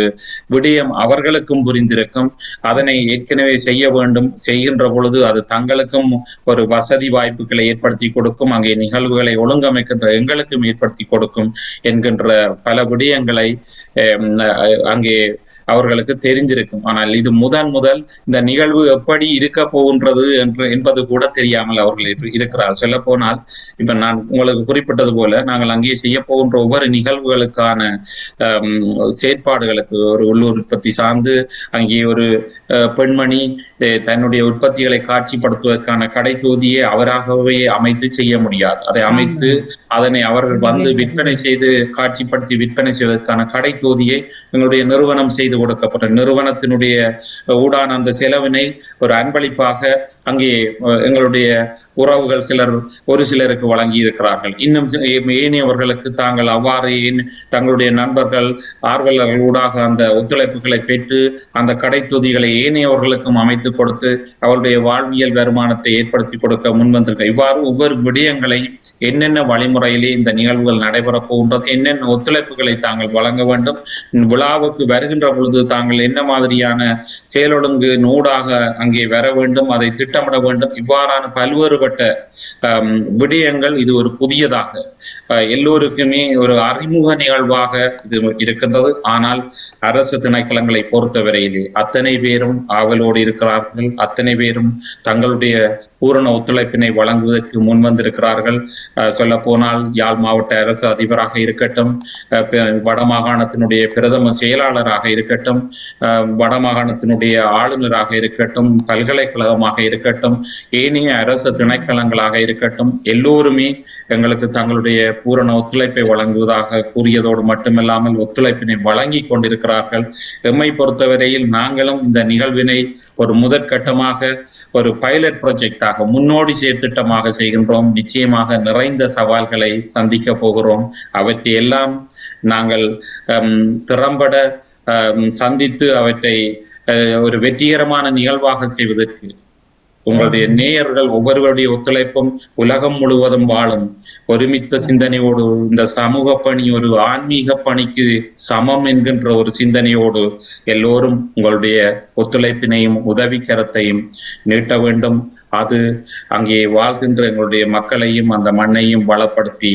விடயம் அவர்களுக்கும் புரிந்திருக்கும். அதனை ஏற்கனவே செய்ய வேண்டும். செய்கின்ற பொழுது அது தங்களுக்கும் ஒரு வசதி வாய்ப்புகளை ஏற்படுத்தி கொடுக்கும், அங்கே நிகழ்வுகளை ஒழுங்கமைக்கின்ற எங்களுக்கும் ஏற்படுத்தி கொடுக்கும் என்கின்ற பல விடயங்களை அங்கே அவர்களுக்கு தெரிஞ்சிருக்கும். ஆனால் இது முதல் இந்த நிகழ்வு எப்படி இருக்க போகின்றது என்பது கூட தெரியாமல் அவர்கள் இருக்கிறார். சொல்ல போனால் இப்ப நான் உங்களுக்கு குறிப்பிட்டது போல நாங்கள் அங்கே செய்ய போகின்ற ஒவ்வொரு நிகழ்வுகளுக்கான செயற்பாடுகளுக்கு ஒரு உள்ளூர் உற்பத்தி சார்ந்து அங்கே ஒரு பெண்மணி தன்னுடைய உற்பத்திகளை காட்சிப்படுத்துவதற்கான கடை தொகுதியை அவராகவே அமைத்து செய்ய முடியாது. அதை அமைத்து அதனை அவர்கள் வந்து விற்பனை செய்து காட்சிப்படுத்தி விற்பனை செய்வதற்கான கடை தொகுதியை எங்களுடைய நிறுவனம் செய்து கொடுக்கப்பட்ட நிறுவனத்தினுடைய ஊடான அந்த செலவினை ஒரு அன்பளிப்பாக அங்கே எங்களுடைய உறவுகள் ஒரு சிலருக்கு வழங்கி இருக்கிறார்கள். இன்னும் ஏனையவர்களுக்கு தாங்கள் அவ்வாறு தங்களுடைய நண்பர்கள், ஆர்வலர்கள் ஊடாக அந்த ஒத்துழைப்புகளை பெற்று அந்த கடை தொகுதிகளை ஏனையவர்களுக்கும் அமைத்து கொடுத்து அவருடைய வாழ்வியல் வருமானத்தை ஏற்படுத்தி கொடுக்க முன்வந்திருக்க. இவ்வாறு ஒவ்வொரு விடயங்களை என்னென்ன வழிமுறையிலே இந்த நிகழ்வுகள் நடைபெறப் போகின்றது, என்னென்ன ஒத்துழைப்புகளை தாங்கள் வழங்க வேண்டும், விழாவுக்கு வருகின்ற பொழுது தாங்கள் என்ன மாதிரியான செயலொழுங்கு நூடாக அங்கே வர வேண்டும், அதை திட்டமிட வேண்டும். இவ்வாறான பல்வேறுபட்ட விடயங்கள் இது ஒரு புதியதாக எல்லோருக்குமே ஒரு அறிமுக நிகழ்வாக இது இருக்கின்றது. ஆனால் அரசு திணைக்களங்களை பொறுத்தவரையிலே அத்தனை பேரும் ஆவலோடு இருக்கிறார்கள். அத்தனை பேரும் தங்களுடைய பூரண ஒத்துழைப்பினை வழங்குவதற்கு முன்வந்திருக்கிறார்கள். சொல்ல போனால் யாழ் மாவட்ட அரசு அதிபராக இருக்கட்டும், வடமாகாணத்தினுடைய பிரதம செயலாளராக இருக்கட்டும், இருக்கட்டும், வடமாகாணத்தினுடைய ஆளுநராக இருக்கட்டும், பல்கலைக்கழகமாக இருக்கட்டும், ஏனைய அரசு திணைக்களங்களாக இருக்கட்டும், எல்லோருமே எங்களுக்கு தங்களுடைய பூரண ஒத்துழைப்பை வழங்குவதாக கூறியதோடு மட்டுமில்லாமல் ஒத்துழைப்பினை வழங்கி கொண்டிருக்கிறார்கள். எம்மை பொறுத்தவரையில் நாங்களும் இந்த நிகழ்வினை ஒரு முதற்கட்டமாக ஒரு பைலட் ப்ராஜெக்டாக முன்னோடி செயற்திட்டமாக செய்கின்றோம். நிச்சயமாக நிறைந்த சவால்களை சந்திக்க போகிறோம். அவற்றை எல்லாம் நாங்கள் திறம்பட சந்தித்து அவற்றை ஒரு வெற்றிகரமான நிகழ்வாக செய்வதற்கு உங்களுடைய நேயர்கள் ஒவ்வொருவருடைய ஒத்துழைப்பும் உலகம் முழுவதும் வாழும் ஒருமித்த சிந்தனையோடு இந்த சமூக பணி ஒரு ஆன்மீக பணிக்கு சமம் என்கின்ற ஒரு சிந்தனையோடு எல்லோரும் உங்களுடைய ஒத்துழைப்பினையும் உதவிக்கரத்தையும் நீட்ட வேண்டும். அது அங்கே வாழ்கின்ற எங்களுடைய மக்களையும் அந்த மண்ணையும் வளப்படுத்தி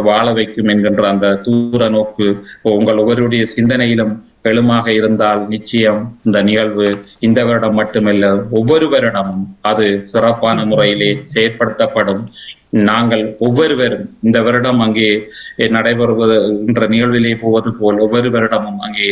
வாழ வைக்கும் என்கின்ற அந்த தூர நோக்கு உங்கள் ஒவ்வொருடைய சிந்தனையிலும் எழுமாக இருந்தால் நிச்சயம் இந்த நிகழ்வு இந்த வருடம் மட்டுமல்ல ஒவ்வொரு வருடமும் அது சிறப்பான முறையிலே செயற்படுத்தப்படும். நாங்கள் ஒவ்வொருவரும் இந்த வருடம் அங்கே நடைபெறுகின்ற நிகழ்விலே போவது போல் ஒவ்வொரு வருடமும் அங்கே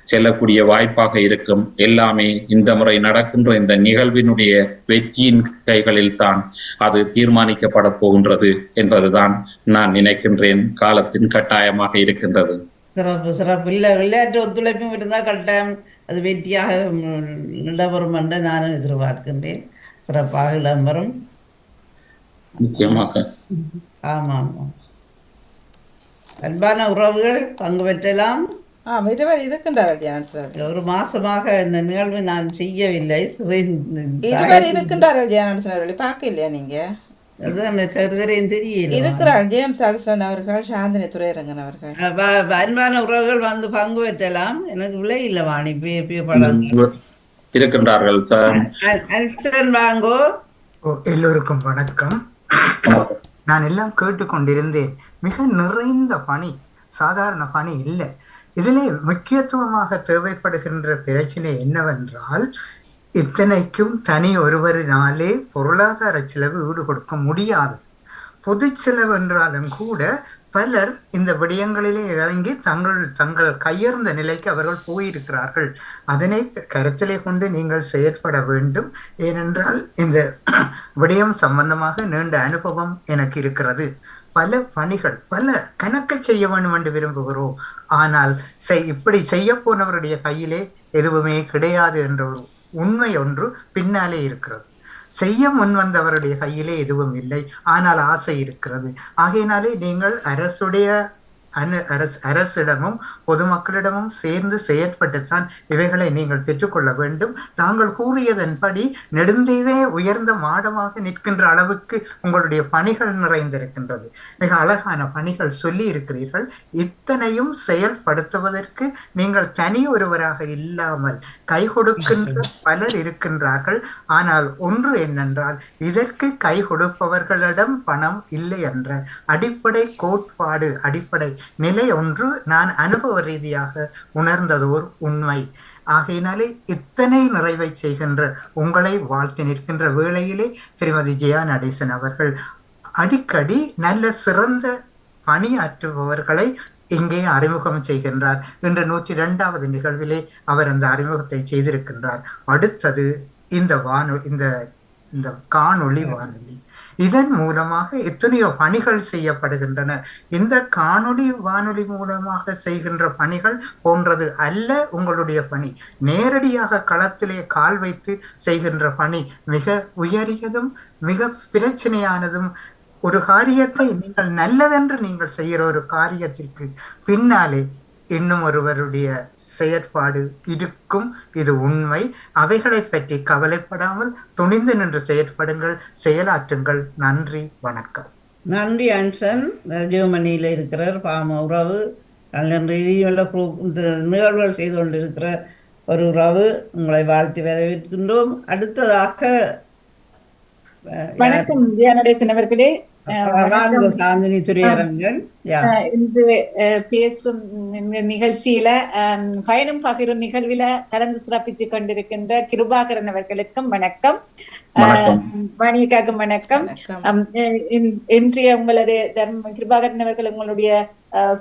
செல்லக்கூடிய வாய்ப்பாக இருக்கும். எல்லாமே இந்த முறை நடக்கின்ற இந்த நிகழ்வினுடைய வெற்றியின் கைகளில் தான் அது தீர்மானிக்கப்பட போகின்றது என்பதுதான் நான் நினைக்கின்றேன். காலத்தின் கட்டாயமாக இருக்கின்றது. சிறப்பு சிறப்பு. இல்லை, விளையாட்டு ஒத்துழைப்பும் இருந்தால் கட்டாயம் அது வெற்றியாக இடம்பெறும் என்று நானும் எதிர்பார்க்கின்றேன். சிறப்பாக இடம்பெறும். நிச்சயமாக. ஆமாம் ஆமாம். அன்பான உறவுகள் பங்கு பெற்றலாம். இருவர் இருக்கின்றார்கள். ஒரு மாசமாக இந்த நிகழ்வு நான் செய்யவில்லை. இருவர் இருக்கின்றார்கள் ஜெயானந்தன் பார்க்க இல்லையா நீங்க? இருக்கிறார் ஜேம்ஸ் அல்சன் அவர்கள், சாந்தினி துரையரங்கன் அவர்கள். அன்பான உறவுகள் வந்து பங்கு பெற்றலாம். எனக்கு விலை இல்லை வாணி இருக்கின்றார்கள் சார். அல்சன் வாங்கோ. எல்லோருக்கும் வணக்கம். நான் எல்லாம் கேட்டுக்கொண்டிருந்தேன். மிக நிறைந்த பணி, சாதாரண பணி இல்லை. இதிலே முக்கியத்துவமாக தேவைப்படுகின்ற பிரச்சனை என்னவென்றால், இத்தனைக்கும் தனி ஒருவரினாலே பொருளாதார செலவு ஈடு கொடுக்க முடியாதது. பொது செலவு என்றாலும் கூட பலர் இந்த விடயங்களிலே இறங்கி தங்கள் கையர்ந்த நிலைக்கு அவர்கள் போயிருக்கிறார்கள். அதனை கருத்திலே கொண்டு நீங்கள் செயற்பட வேண்டும். ஏனென்றால் இந்த விடயம் சம்பந்தமாக நீண்ட அனுபவம் எனக்கு இருக்கிறது. பல பணிகள் பல கணக்கு செய்ய வேண்டும் என்று விரும்புகிறோம். ஆனால் இப்படி செய்ய போனவருடைய கையிலே எதுவுமே கிடையாது என்ற ஒரு உண்மை ஒன்று பின்னாலே இருக்கிறது. செய்ய முன் வந்தவருடைய கையிலே எதுவும் இல்லை, ஆனால் ஆசை இருக்கிறது. ஆகையினாலே நீங்கள் அரசிடமும் பொதுமக்களிடமும் சேர்ந்து செயற்பட்டுத்தான் இவைகளை நீங்கள் பெற்றுக்கொள்ள வேண்டும். தாங்கள் கூறியதன்படி நெடுந்தீவே உயர்ந்த மாடமாக நிற்கின்ற அளவுக்கு உங்களுடைய பணிகள் நிறைந்திருக்கின்றது. மிக அழகான பணிகள் சொல்லி இருக்கிறீர்கள். இத்தனையும் செயல்படுத்துவதற்கு நீங்கள் தனி ஒருவராக இல்லாமல் கை கொடுக்கின்ற பலர் இருக்கின்றார்கள். ஆனால் ஒன்று என்னென்றால், இதற்கு கை கொடுப்பவர்களிடம் பணம் இல்லை என்ற அடிப்படை கோட்பாடு, அடிப்படை நிலை ஒன்று நான் அனுபவ ரீதியாக உணர்ந்ததோர் உண்மை. ஆகையினாலே இத்தனை நிறைவை செய்கின்ற உங்களை வாழ்த்து நிற்கின்ற வேளையிலே திருமதி ஜெயா நடேசன் அவர்கள் அடிக்கடி நல்ல சிறந்த பணியாற்றுபவர்களை இங்கே அறிமுகம் செய்கின்றார். இன்று 102வது நிகழ்விலே அவர் அந்த அறிமுகத்தை செய்திருக்கின்றார். அடுத்தது இந்த காணொளி வானொலி, இதன் மூலமாக எத்தனையோ பணிகள் செய்யப்படுகின்றன. இந்த காணொளி வானொலி மூலமாக செய்கின்ற பணிகள் போன்றது அல்ல உங்களுடைய பணி. நேரடியாக களத்திலே கால் வைத்து செய்கின்ற பணி மிக உயரியதும் மிக பிரச்சனையானதும். ஒரு காரியத்தை நீங்கள் நல்லதென்று நீங்கள் செய்கிற ஒரு காரியத்திற்கு பின்னாலே இன்னும் ஒருவருடைய செயற்பாடு இருக்கும். இது உண்மை. அவைகளை பற்றி கவலைப்படாமல் துணிந்து நின்று செயற்படுங்கள், செயலாற்றுங்கள். நன்றி, வணக்கம். நன்றி அன்சன். ஜெர்மனியில் இருக்கிறார் பாம உறவு, நிகழ்வுகள் செய்து கொண்டிருக்கிற ஒரு உறவு. உங்களை வாழ்த்து வரவேற்கின்றோம். அடுத்ததாக வணக்கம் ஜெயநடேசன் அவர்களே. சாந்தினி துரையரங்கன் இன்று பேசும் நிகழ்ச்சியில பயணம் பகிரும் நிகழ்வில கலந்து சிறப்பிச்சு கொண்டிருக்கின்ற கிருபாகரன் அவர்களுக்கும் வணக்கம், மணிக்காக்கும் வணக்கம். இன்றைய உங்களது கிருபாகரன் அவர்கள் உங்களுடைய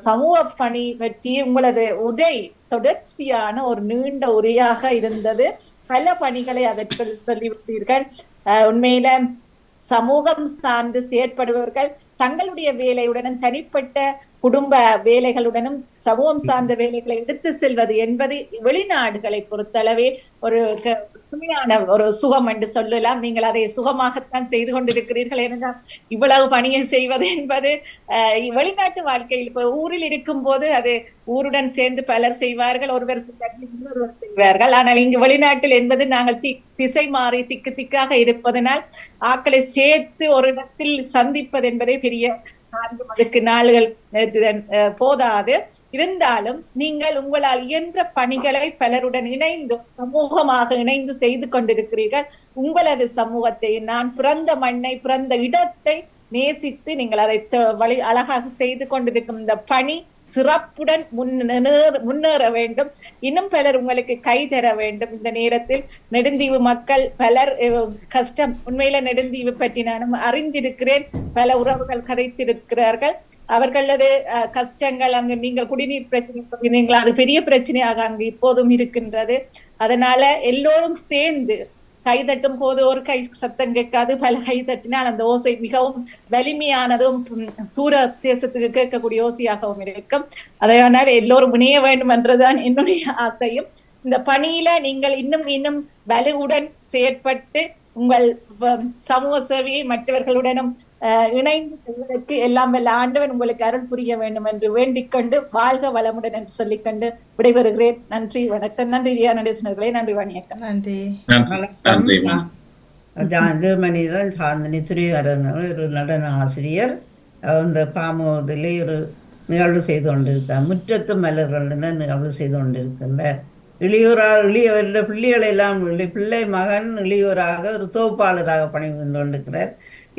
சமூக பணி பற்றி உங்களது உரை தொடர்ச்சியான ஒரு நீண்ட உரையாக இருந்தது. பல பணிகளை அதற்குள் சொல்லிவிட்டீர்கள். உண்மையில சமூகம் சார்ந்து செயற்படுபவர்கள் தங்களுடைய வேலையுடனும் தனிப்பட்ட குடும்ப வேலைகளுடனும் சமூகம் சார்ந்த வேலைகளை எடுத்து செல்வது என்பது வெளிநாடுகளை பொறுத்தளவே ஒரு சுமையான ஒரு சுகம் என்று சொல்லலாம். நீங்கள் அதை சுகமாகத்தான் செய்து கொண்டிருக்கிறீர்கள். ஏனென்றால் இவ்வளவு பணியை செய்வது என்பது வெளிநாட்டு வாழ்க்கையில் இப்ப ஊரில் இருக்கும் போது அது ஊருடன் சேர்ந்து பலர் செய்வார்கள், ஒருவர் செய்வார்கள். ஆனால் இங்கு வெளிநாட்டில் என்பது நாங்கள் திசை மாறி திக்கு திக்காக இருப்பதனால் ஆக்களை சேர்த்து ஒரு இடத்தில் சந்திப்பது என்பதே பெரிய அதுக்கு நாள்கள் போதாது. இருந்தாலும் நீங்கள் உங்களால் இயன்ற பணிகளை பலருடன் இணைந்து சமூகமாக இணைந்து செய்து கொண்டிருக்கிறீர்கள். உங்களது சமூகத்தை, நான் பிறந்த மண்ணை பிறந்த இடத்தை நேசித்து நீங்கள் அதை அழகாக செய்து கொண்டிருக்கும் இந்த பணி சிறப்புடன் முன்னேற வேண்டும். இன்னும் பலர் உங்களுக்கு கை தர வேண்டும். இந்த நேரத்தில் நெடுந்தீவு மக்கள் பலர் கஷ்டம், உண்மையில நெடுந்தீவு பற்றி நானும் அறிந்திருக்கிறேன். பல உறவுகள் கதைத்திருக்கிறார்கள். அவர்களது கஷ்டங்கள், அங்கு நீங்கள் குடிநீர் பிரச்சனை சொல்லினீங்களா, அது பெரிய பிரச்சனையாக அங்கு இப்போதும் இருக்கின்றது. அதனால எல்லோரும் சேர்ந்து கை தட்டும் போது ஒரு கை சத்தம் கேட்காது, பல கை தட்டினால் அந்த ஓசை மிகவும் வலிமையானதும் தூர தேசத்துக்கு கேட்கக்கூடிய ஓசையாகவும் இருக்கும். அதனால் எல்லோரும் இணைய வேண்டும் என்றுதான் என்னுடைய ஆசையும். இந்த பணியில நீங்கள் இன்னும் வலுவுடன் செயற்பட்டு உங்கள் சமூக சேவையை மற்றவர்களுடனும் இணைந்து செல்வதற்கு எல்லாம் வல்ல ஆண்டவன் உங்களுக்கு அருள் புரிய வேண்டும் என்று வேண்டிக் கொண்டு வாழ்க வளமுடன் என்று சொல்லிக்கொண்டு விடைபெறுகிறேன். நன்றி, வணக்கம். நன்றி நடேசனர்களே. நன்றி, வணக்கம். நன்றி. ஜெர்மனி தான் சாந்தினி ஸ்ரீஹரன் ஒரு நடன ஆசிரியர். அந்த பாமோதிலே ஒரு நிகழ்வு செய்து கொண்டிருக்கார். முற்றத்து மலர்கள் நிகழ்வு செய்து கொண்டிருக்கின்றார். இளையவருடைய பிள்ளைகளை எல்லாம் பிள்ளை மகன் இளையோராக ஒரு தோப்பாளராக பணிபுரிந்து கொண்டிருக்கிறார்.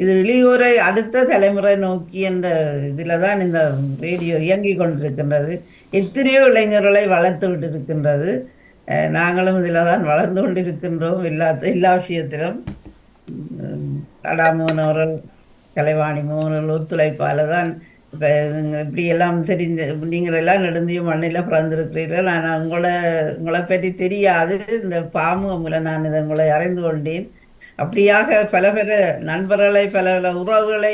இது இளையோரை அடுத்த தலைமுறை நோக்கி என்ற இதில் தான் இந்த ரேடியோ இயங்கிக் கொண்டிருக்கின்றது. எத்தனையோ இளைஞர்களை வளர்த்து விட்டிருக்கின்றது. நாங்களும் இதில் தான் வளர்ந்து கொண்டிருக்கின்றோம். எல்லா விஷயத்திலும் கடாமோகன் அவர்கள், கலைவாணி மோகன் ஒத்துழைப்பால் தான் இப்போ இப்படியெல்லாம் தெரிஞ்ச நீங்கள் எல்லாம் நெடுந்தியும் மண்ணில் பிறந்திருக்கிறீர்கள். நான் உங்களை பற்றி தெரியாது. இந்த பாமு மூலம் நான் இதை உங்களை அறிந்து கொண்டேன். அப்படியாக பல நண்பர்களை பல உறவுகளை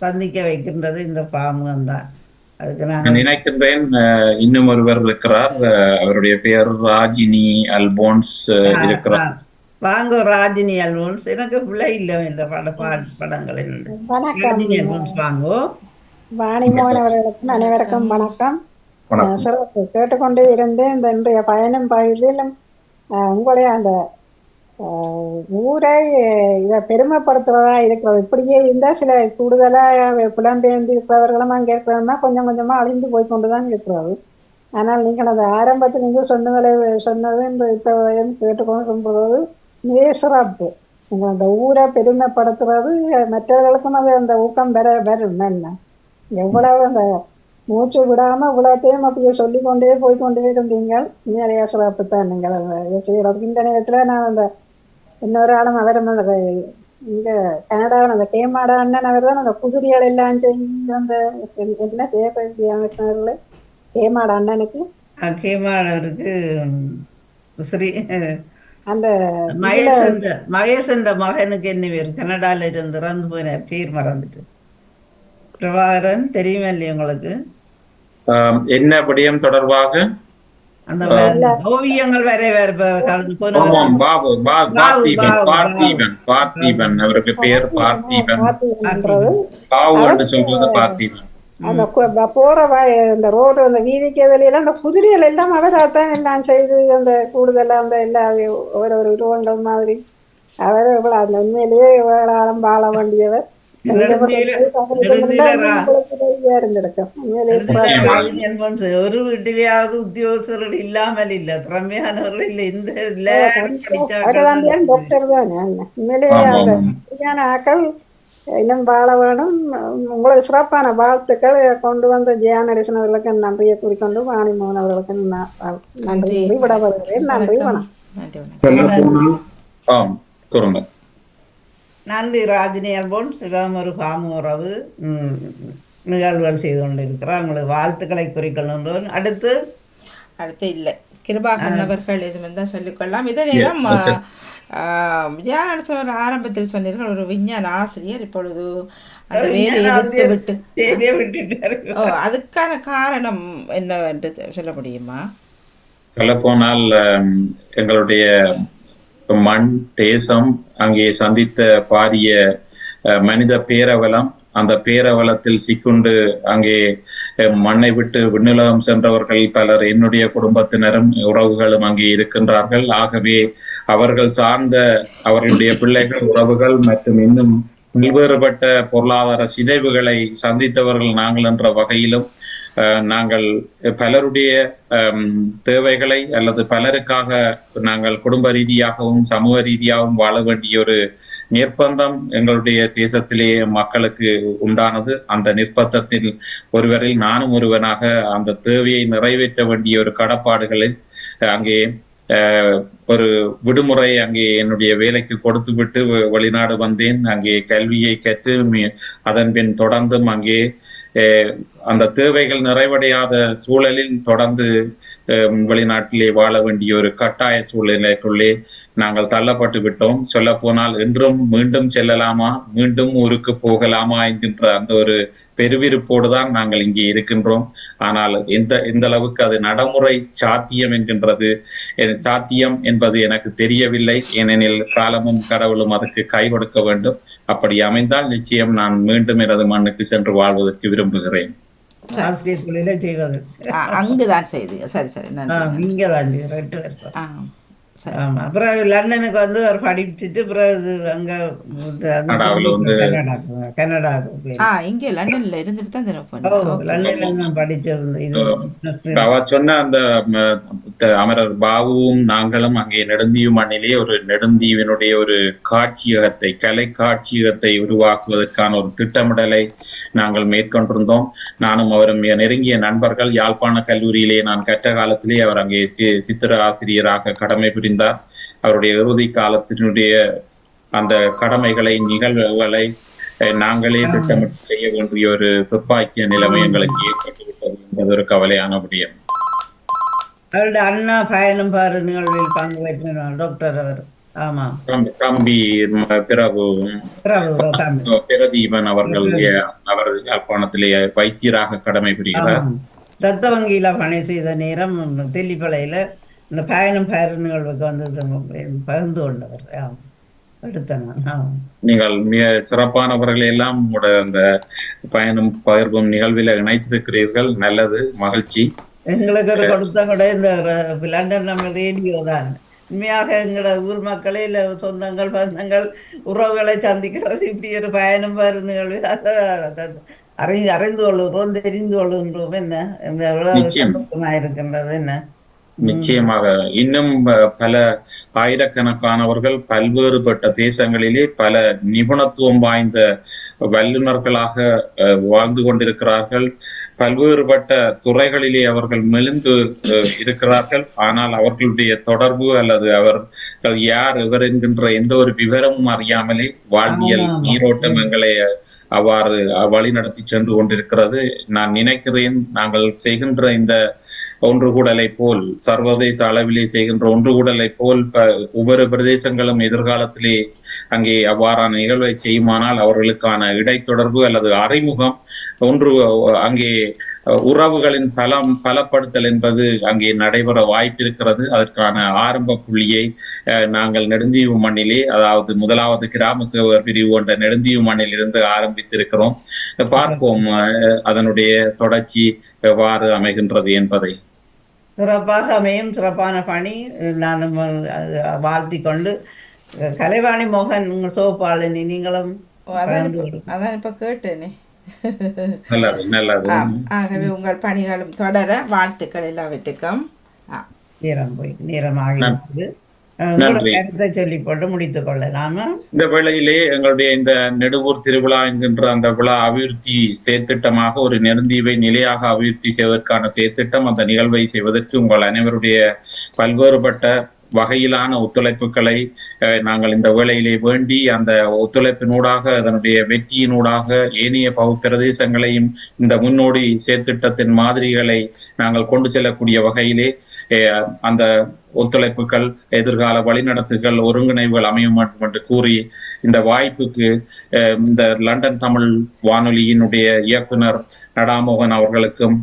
சந்திக்க வைக்கின்றது இந்த பாமுகம் தான். அதுக்கு நான் நினைக்கின்றேன். இன்னும் ஒருவர் இருக்கிறார், அவருடைய பெயர் ராஜினி அல்போன்ஸ் இருக்கிறார். வாங்க ராஜினி அல்போன்ஸ். எனக்கு பிள்ளை இல்லை இந்த படங்களில் ராஜினி அல்போன்ஸ் வாங்கோ. வாணிமோகன் அவர்களுக்கும் அனைவருக்கும் வணக்கம். சிறப்பு கேட்டுக்கொண்டே இருந்தேன். இந்த இன்றைய பயணம் பகுதியிலும் உங்களுடைய அந்த ஊரை இதை பெருமைப்படுத்துறதா இருக்கிறது. இப்படியே இருந்தால் சில கூடுதலாக புலம்பெயர்ந்து இருக்கிறவர்களும் அங்கே இருக்கிறவங்கன்னா கொஞ்சம் கொஞ்சமாக அழிந்து போய் கொண்டு தான் இருக்கிறது. ஆனால் நீங்கள் அந்த ஆரம்பத்திலிருந்து சொன்னது இப்போ கேட்டுக்கொண்டிருப்பது மிக சிறப்பு. நீங்கள் அந்த ஊரை பெருமைப்படுத்துறது மற்றவர்களுக்கும் அது அந்த ஊக்கம் வரும். என்ன எவ்வளவு அந்த மூச்சு விடாமல் இவ்வளோத்தையும் அப்படியே சொல்லிக்கொண்டே போய்கொண்டே இருந்தீங்க. நிறைய சிறப்பு தான் நீங்கள் அதை செய்கிறதுக்கு. இந்த நேரத்தில் நான் அந்த இன்னொரு ஆளும் அவரும் அந்த இங்கே கனடாவில் அந்த கேமாட அண்ணன் அவர் தான் அந்த குதிரைகள் எல்லாம் செஞ்சு அந்த என்ன பேர் கேமாட அண்ணனுக்கு கேமாடவருக்கு அந்த மகேஷ் என்ற மகனுக்கு என்ன பேர் கனடாவில் இருந்து இறந்து போயினார், பேர் மறந்துட்டு. பிரபாகரன் தெரியுமா இல்லையா உங்களுக்கு? என்ன விடயம் தொடர்பாக? அந்த ஓவியங்கள் பார்த்திபன், அவருக்கு பேர் பார்த்திபன். அந்த போற இந்த ரோடு அந்த வீதிக்கு எதிரெல்லாம் அந்த குதிரைகள் எல்லாம் அவராத்தான் எல்லாம் செய்து அந்த கூடுதலா அந்த எல்லா ஒரு உருவங்கள் மாதிரி அவர் இவ்வளவு அந்த உண்மையிலேயே இவ்வளவு ஆழம் வாழ வேண்டியவர். ஒரு வீட்டிலேயாவது உத்தியோகஸ்தர்கள் இல்லாமல் இல்ல, திறமையானவர்கள் இல்ல. இந்த டாக்டர் தானே உண்மையிலேயே அந்த ஆக்கள் இன்னும் வாழ வேணும். உங்களுக்கு சிறப்பான வாழ்த்துக்கள் கொண்டு வந்த ஜெயா நடேசன் அவர்களுக்கு நன்றியை கூறிக்கொண்டு வாணிமோகன் அவர்களுக்கு நன்றி விட வருகிறேன். நன்றி, வணக்கம். நன்றி. ராஜினி அல்போன்ஸ் ஒரு பாமு உறவு நிகழ்வுகள் செய்து கொண்டிருக்கிறார். உங்களுக்கு வாழ்த்துக்களை குறிக்கொள்கின்றோம். அடுத்து அடுத்து இல்லை. கிருபாகரன் அவர்கள் எதுவும் தான் சொல்லிக்கொள்ளலாம். இதே நேரம் விஜயானந்தர் ஆரம்பத்தில் சொன்னீர்கள் ஒரு விஞ்ஞான ஆசிரியர் இப்பொழுது அந்த வேலையை விட்டு அதுக்கான காரணம் என்னவென்று சொல்ல முடியுமா? சொல்லப்போனால் எங்களுடைய மண் தேசம் அங்கே சந்தித்த பாரிய மனித பேரவலம், அந்த பேரவலத்தில் சிக்குண்டு அங்கே மண்ணை விட்டு விண்ணுலகம் சென்றவர்கள் பலர் என்னுடைய குடும்பத்தினரும் உறவுகளும் அங்கே இருக்கின்றார்கள். ஆகவே அவர்கள் சார்ந்த அவர்களுடைய பிள்ளைகள், உறவுகள் மற்றும் இன்னும் பல்வேறுபட்ட பொருளாதார சிதைவுகளை சந்தித்தவர்கள் நாங்கள் என்ற வகையிலும் நாங்கள் பலருடைய தேவைகளை அல்லது பலருக்காக நாங்கள் குடும்ப ரீதியாகவும் சமூக ரீதியாகவும் வாழ வேண்டிய ஒரு நிர்பந்தம் எங்களுடைய தேசத்திலே மக்களுக்கு உண்டானது. அந்த நிர்பந்தத்தில் ஒருவரில் நானும் ஒருவனாக அந்த தேவையை நிறைவேற்ற வேண்டிய ஒரு கடப்பாடுகளில் அங்கே ஒரு விடுமுறை அங்கே என்னுடைய வேலைக்கு கொடுத்து விட்டு வெளிநாடு வந்தேன். அங்கே கல்வியை கற்று அதன் பின் தொடர்ந்தும் அங்கே அந்த தேவைகள் நிறைவடையாத சூழலில் தொடர்ந்து வெளிநாட்டிலே வாழ வேண்டிய ஒரு கட்டாய சூழ்நிலைக்குள்ளே நாங்கள் தள்ளப்பட்டு விட்டோம். சொல்ல போனால் என்றும் மீண்டும் செல்லலாமா, மீண்டும் ஊருக்கு போகலாமா என்கின்ற அந்த ஒரு பெருவிருப்போடு தான் நாங்கள் இங்கே இருக்கின்றோம். ஆனால் எந்த அளவுக்கு அது நடைமுறை சாத்தியம் என்பது எனக்கு தெரியவில்லை. ஏனெனில் காலமும் கடவுளும் அதற்கு கை கொடுக்க வேண்டும். அப்படி அமைந்தால் நிச்சயம் நான் மீண்டும் எனது மண்ணுக்கு சென்று வாழ்வதற்கு விரும்புகிறேன். ஆசிரியர் தொழிலை செய்வது அங்குதான் செய்து. சரி சரி, இங்கதான் 2 வருஷம். அப்புறம் லண்டனுக்கு வந்து அவர் படிச்சுட்டு பிறகு அங்க கனடாவுக்கு இங்கே லண்டன்ல இருந்துட்டு தான் லண்டன்ல தான் படிச்சிருந்தேன். அவர் சொன்ன அந்த அமரர் பாபுவும் நாங்களும் அங்கே நெடுந்தீவு மண்ணிலே ஒரு நெடுந்தீவினுடைய ஒரு காட்சியகத்தை, கலை காட்சியகத்தை உருவாக்குவதற்கான ஒரு திட்டமிடலை நாங்கள் மேற்கொண்டிருந்தோம். நானும் அவரும் நெருங்கிய நண்பர்கள். யாழ்ப்பாண கல்லூரியிலே நான் கற்ற காலத்திலே அவர் அங்கே சித்திர ஆசிரியராக கடமை புரிந்தார். அவருடைய இறுதி காலத்தினுடைய அந்த கடமைகளை, நிகழ்வுகளை நாங்களே திட்டமிட்டு செய்ய வேண்டிய ஒரு துப்பாக்கிய நிலைமை எங்களுக்கு ஏற்பட்டுவிட்டது என்பது ஒரு கவலையான விடயம். அவருடைய அண்ணா பயணம் பாரு நிகழ்வில் பங்கு வைத்திருந்தார் டாக்டர் அவர். ஆமா, தம்பி பிரதீபன் அவர்கள் யாழ்ப்பாணத்திலே வைத்தியராக கடமை புரிகிறார். ரத்த வங்கியில பணி செய்த நேரம் தெல்லிப்பளையில இந்த பயணம் பயிர் நிகழ்வுக்கு வந்து பகிர்ந்து கொண்டவர். நீங்கள் மிக சிறப்பானவர்களை எல்லாம் அந்த பயணம் பகிர்வும் நிகழ்வில் இணைத்திருக்கிறீர்கள். நல்லது, மகிழ்ச்சி. எங்களுக்கு ஒரு கொடுத்த கூட இந்த லண்டன் நம்ம ரேடியோ தான். உண்மையாக எங்களோட ஊர் மக்களே இல்லை சொந்தங்கள் பந்தங்கள் உறவுகளை சந்திக்கிறது இப்படி ஒரு பயணம் பயிர் நிகழ்வு அறிந்து கொள்ளுகிறோம், தெரிந்து கொள்ளுகின்றோம். என்ன இருக்கின்றது என்ன நிச்சயமாக இன்னும் பல ஆயிரக்கணக்கானவர்கள் பல்வேறுபட்ட தேசங்களிலே பல நிபுணத்துவம் வாய்ந்த வல்லுநர்களாக வாழ்ந்து கொண்டிருக்கிறார்கள். பல்வேறுபட்ட துறைகளிலே அவர்கள் மெலிந்து இருக்கிறார்கள். ஆனால் அவர்களுடைய தொடர்பு அல்லது அவர்கள் யார் எவர் என்கின்ற எந்த ஒரு விவரமும் அறியாமலே வாழ்வியல் நீரோட்டம் எங்களை அவ்வாறு வழி நடத்தி சென்று கொண்டிருக்கிறது. நான் நினைக்கிறேன், நாங்கள் செய்கின்ற இந்த ஒன்றுகூடலை போல், சர்வதேச அளவிலே செய்கின்ற ஒன்றுகூடலை போல் ஒவ்வொரு பிரதேசங்களும் எதிர்காலத்திலே அங்கே அவ்வாறான நிகழ்வை செய்யுமானால் அவர்களுக்கான இடைத்தொடர்பு அல்லது அறிமுகம் அங்கே உறவுகளின் பலப்படுத்தல் என்பது அங்கே நடைபெற வாய்ப்பிருக்கிறது. அதற்கான ஆரம்ப புள்ளியை நாங்கள் நெடுந்தீவு மண்ணிலே, அதாவது முதலாவது கிராம சேவகர் பிரிவு கொண்ட நெடுந்தீவு மண்ணில் இருந்து ஆரம்பித்திருக்கிறோம். பார்ப்போம் அதனுடைய தொடர்ச்சி எவ்வாறு அமைகின்றது என்பதை. சிறப்பாக அமையும், சிறப்பான பணி. நான் வாழ்த்தி கொண்டு கலைவாணி மோகன் உங்கள் சோப்பாளினி நீங்களும் அதான் இப்ப கேட்டேனே. நல்லது. ஆகவே உங்கள் பணிகளும் தொடர வாழ்த்துக்கள் எல்லாவற்றுக்கும். நேரம் ஆகிறது. கருத்தை சொல்லி போட்டு முடித்துக் கொள்ளலாமா? இந்த வேளையிலே எங்களுடைய இந்த நெடுவூர் திருவிழா என்கின்ற அந்த விழா அபிவிருத்தி செயற்திட்டமாக ஒரு நெடுந்தீவை நிலையாக அபிவிருத்தி செய்வதற்கான செயற்திட்டம், அந்த நிகழ்வை செய்வதற்கு உங்கள் அனைவருடைய பல்வேறுபட்ட வகையிலான ஒத்துழைப்புகளை நாங்கள் இந்த வேளையிலே வேண்டி அந்த ஒத்துழைப்பினூடாக அதனுடைய வெற்றியினூடாக ஏனைய பிரதேசங்களையும் இந்த முன்னோடி செயற்திட்டத்தின் மாதிரிகளை நாங்கள் கொண்டு செல்லக்கூடிய வகையிலே அந்த ஒத்துழைப்புகள் எதிர்கால வழிநடத்துகள் ஒருங்கிணைவுகள் அமையும் என்று கூறி இந்த வாய்ப்புக்கு இந்த லண்டன் தமிழ் வானொலியினுடைய இயக்குனர் நடாமோகன் அவர்களுக்கும்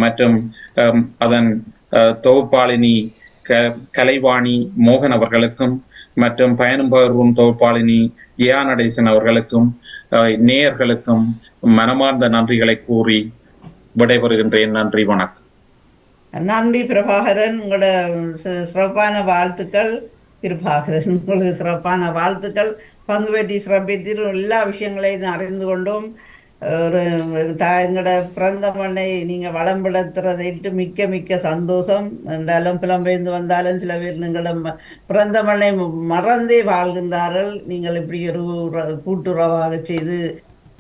மற்றும் அதன் தொகுப்பாளினி கலைவாணி மோகன் அவர்களுக்கும் மற்றும் பயணம் பகிர்வும் தொகுப்பாளினி ஜெயா நடேசன் அவர்களுக்கும் நேயர்களுக்கும் மனமார்ந்த நன்றிகளை கூறி விடைபெறுகின்றேன். நன்றி, வணக்கம். நன்றி பிரபாகரன், உங்களோட சிறப்பான வாழ்த்துக்கள். பிரபாகரன், உங்களுக்கு சிறப்பான வாழ்த்துக்கள். பங்கு பெற்றி சிறப்பித்து எல்லா விஷயங்களையும் அறிந்து கொண்டோம். ஒரு எங்களோட பிறந்த மண்ணை நீங்கள் வளம்படுத்துறதைட்டு மிக்க மிக்க சந்தோஷம். என்றாலும் புலம்பெயர்ந்து வந்தாலும் சில பேர் நீங்களிடம் பிறந்த மண்ணை மறந்தே வாழ்கின்றார்கள். நீங்கள் இப்படி ஒரு கூட்டுறவாக செய்து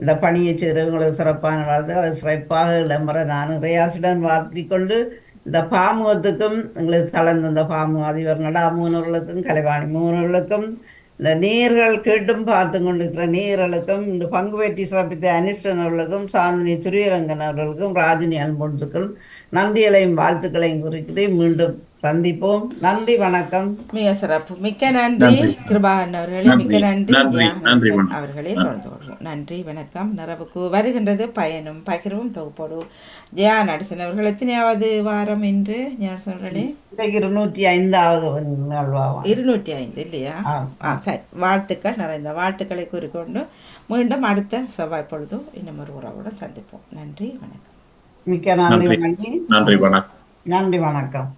இந்த பணியை செய்கிற உங்களுக்கு சிறப்பான வாழ்த்து. அது சிறப்பாக இடம்பெற நான் ரியாசுடன் வாழ்த்திக்கொண்டு இந்த பாமுகத்துக்கும் எங்களுக்கு கலந்து இந்த பாமு அதிபர் நடாமூனவர்களுக்கும் கலைவாணி மூனவர்களுக்கும் இந்த நேர்கள் கேட்டும் பார்த்து கொண்டிருக்கிற நேர்களுக்கும் இந்த பங்கு பெற்றி சிறப்பித்த அனிஸ்டன் அவர்களுக்கும் சாந்தினி துரியரங்கன் அவர்களுக்கும் ராஜினி அன்பொன்சுக்கும் நன்றிகளையும் வாழ்த்துக்களையும் குறிக்கிறேன். மீண்டும் சந்திப்போம். நன்றி, வணக்கம். மிக சிறப்பு. மிக்க நன்றி கிருபாகரன் அவர்களே. மிக்க நன்றி அவர்களே. தொடர்ந்து கொள்வோம். நன்றி, வணக்கம். நிறைவுக்கு வருகின்றது பயனும் பகிர்வும் தொகுப்போடு ஜெயா நடேசன் அவர்கள். எத்தனையாவது வாரம் என்று அவர்களே? 205வது நாள். 205 இல்லையா? சரி, வாழ்த்துக்கள். நிறைந்த வாழ்த்துக்களை கூறிக்கொண்டு மீண்டும் அடுத்த செவ்வாய் பொழுது இன்னும் ஒரு உறவுடன் சந்திப்போம். நன்றி, வணக்கம். மிக்க நன்றி. நன்றி, வணக்கம். நன்றி, வணக்கம்.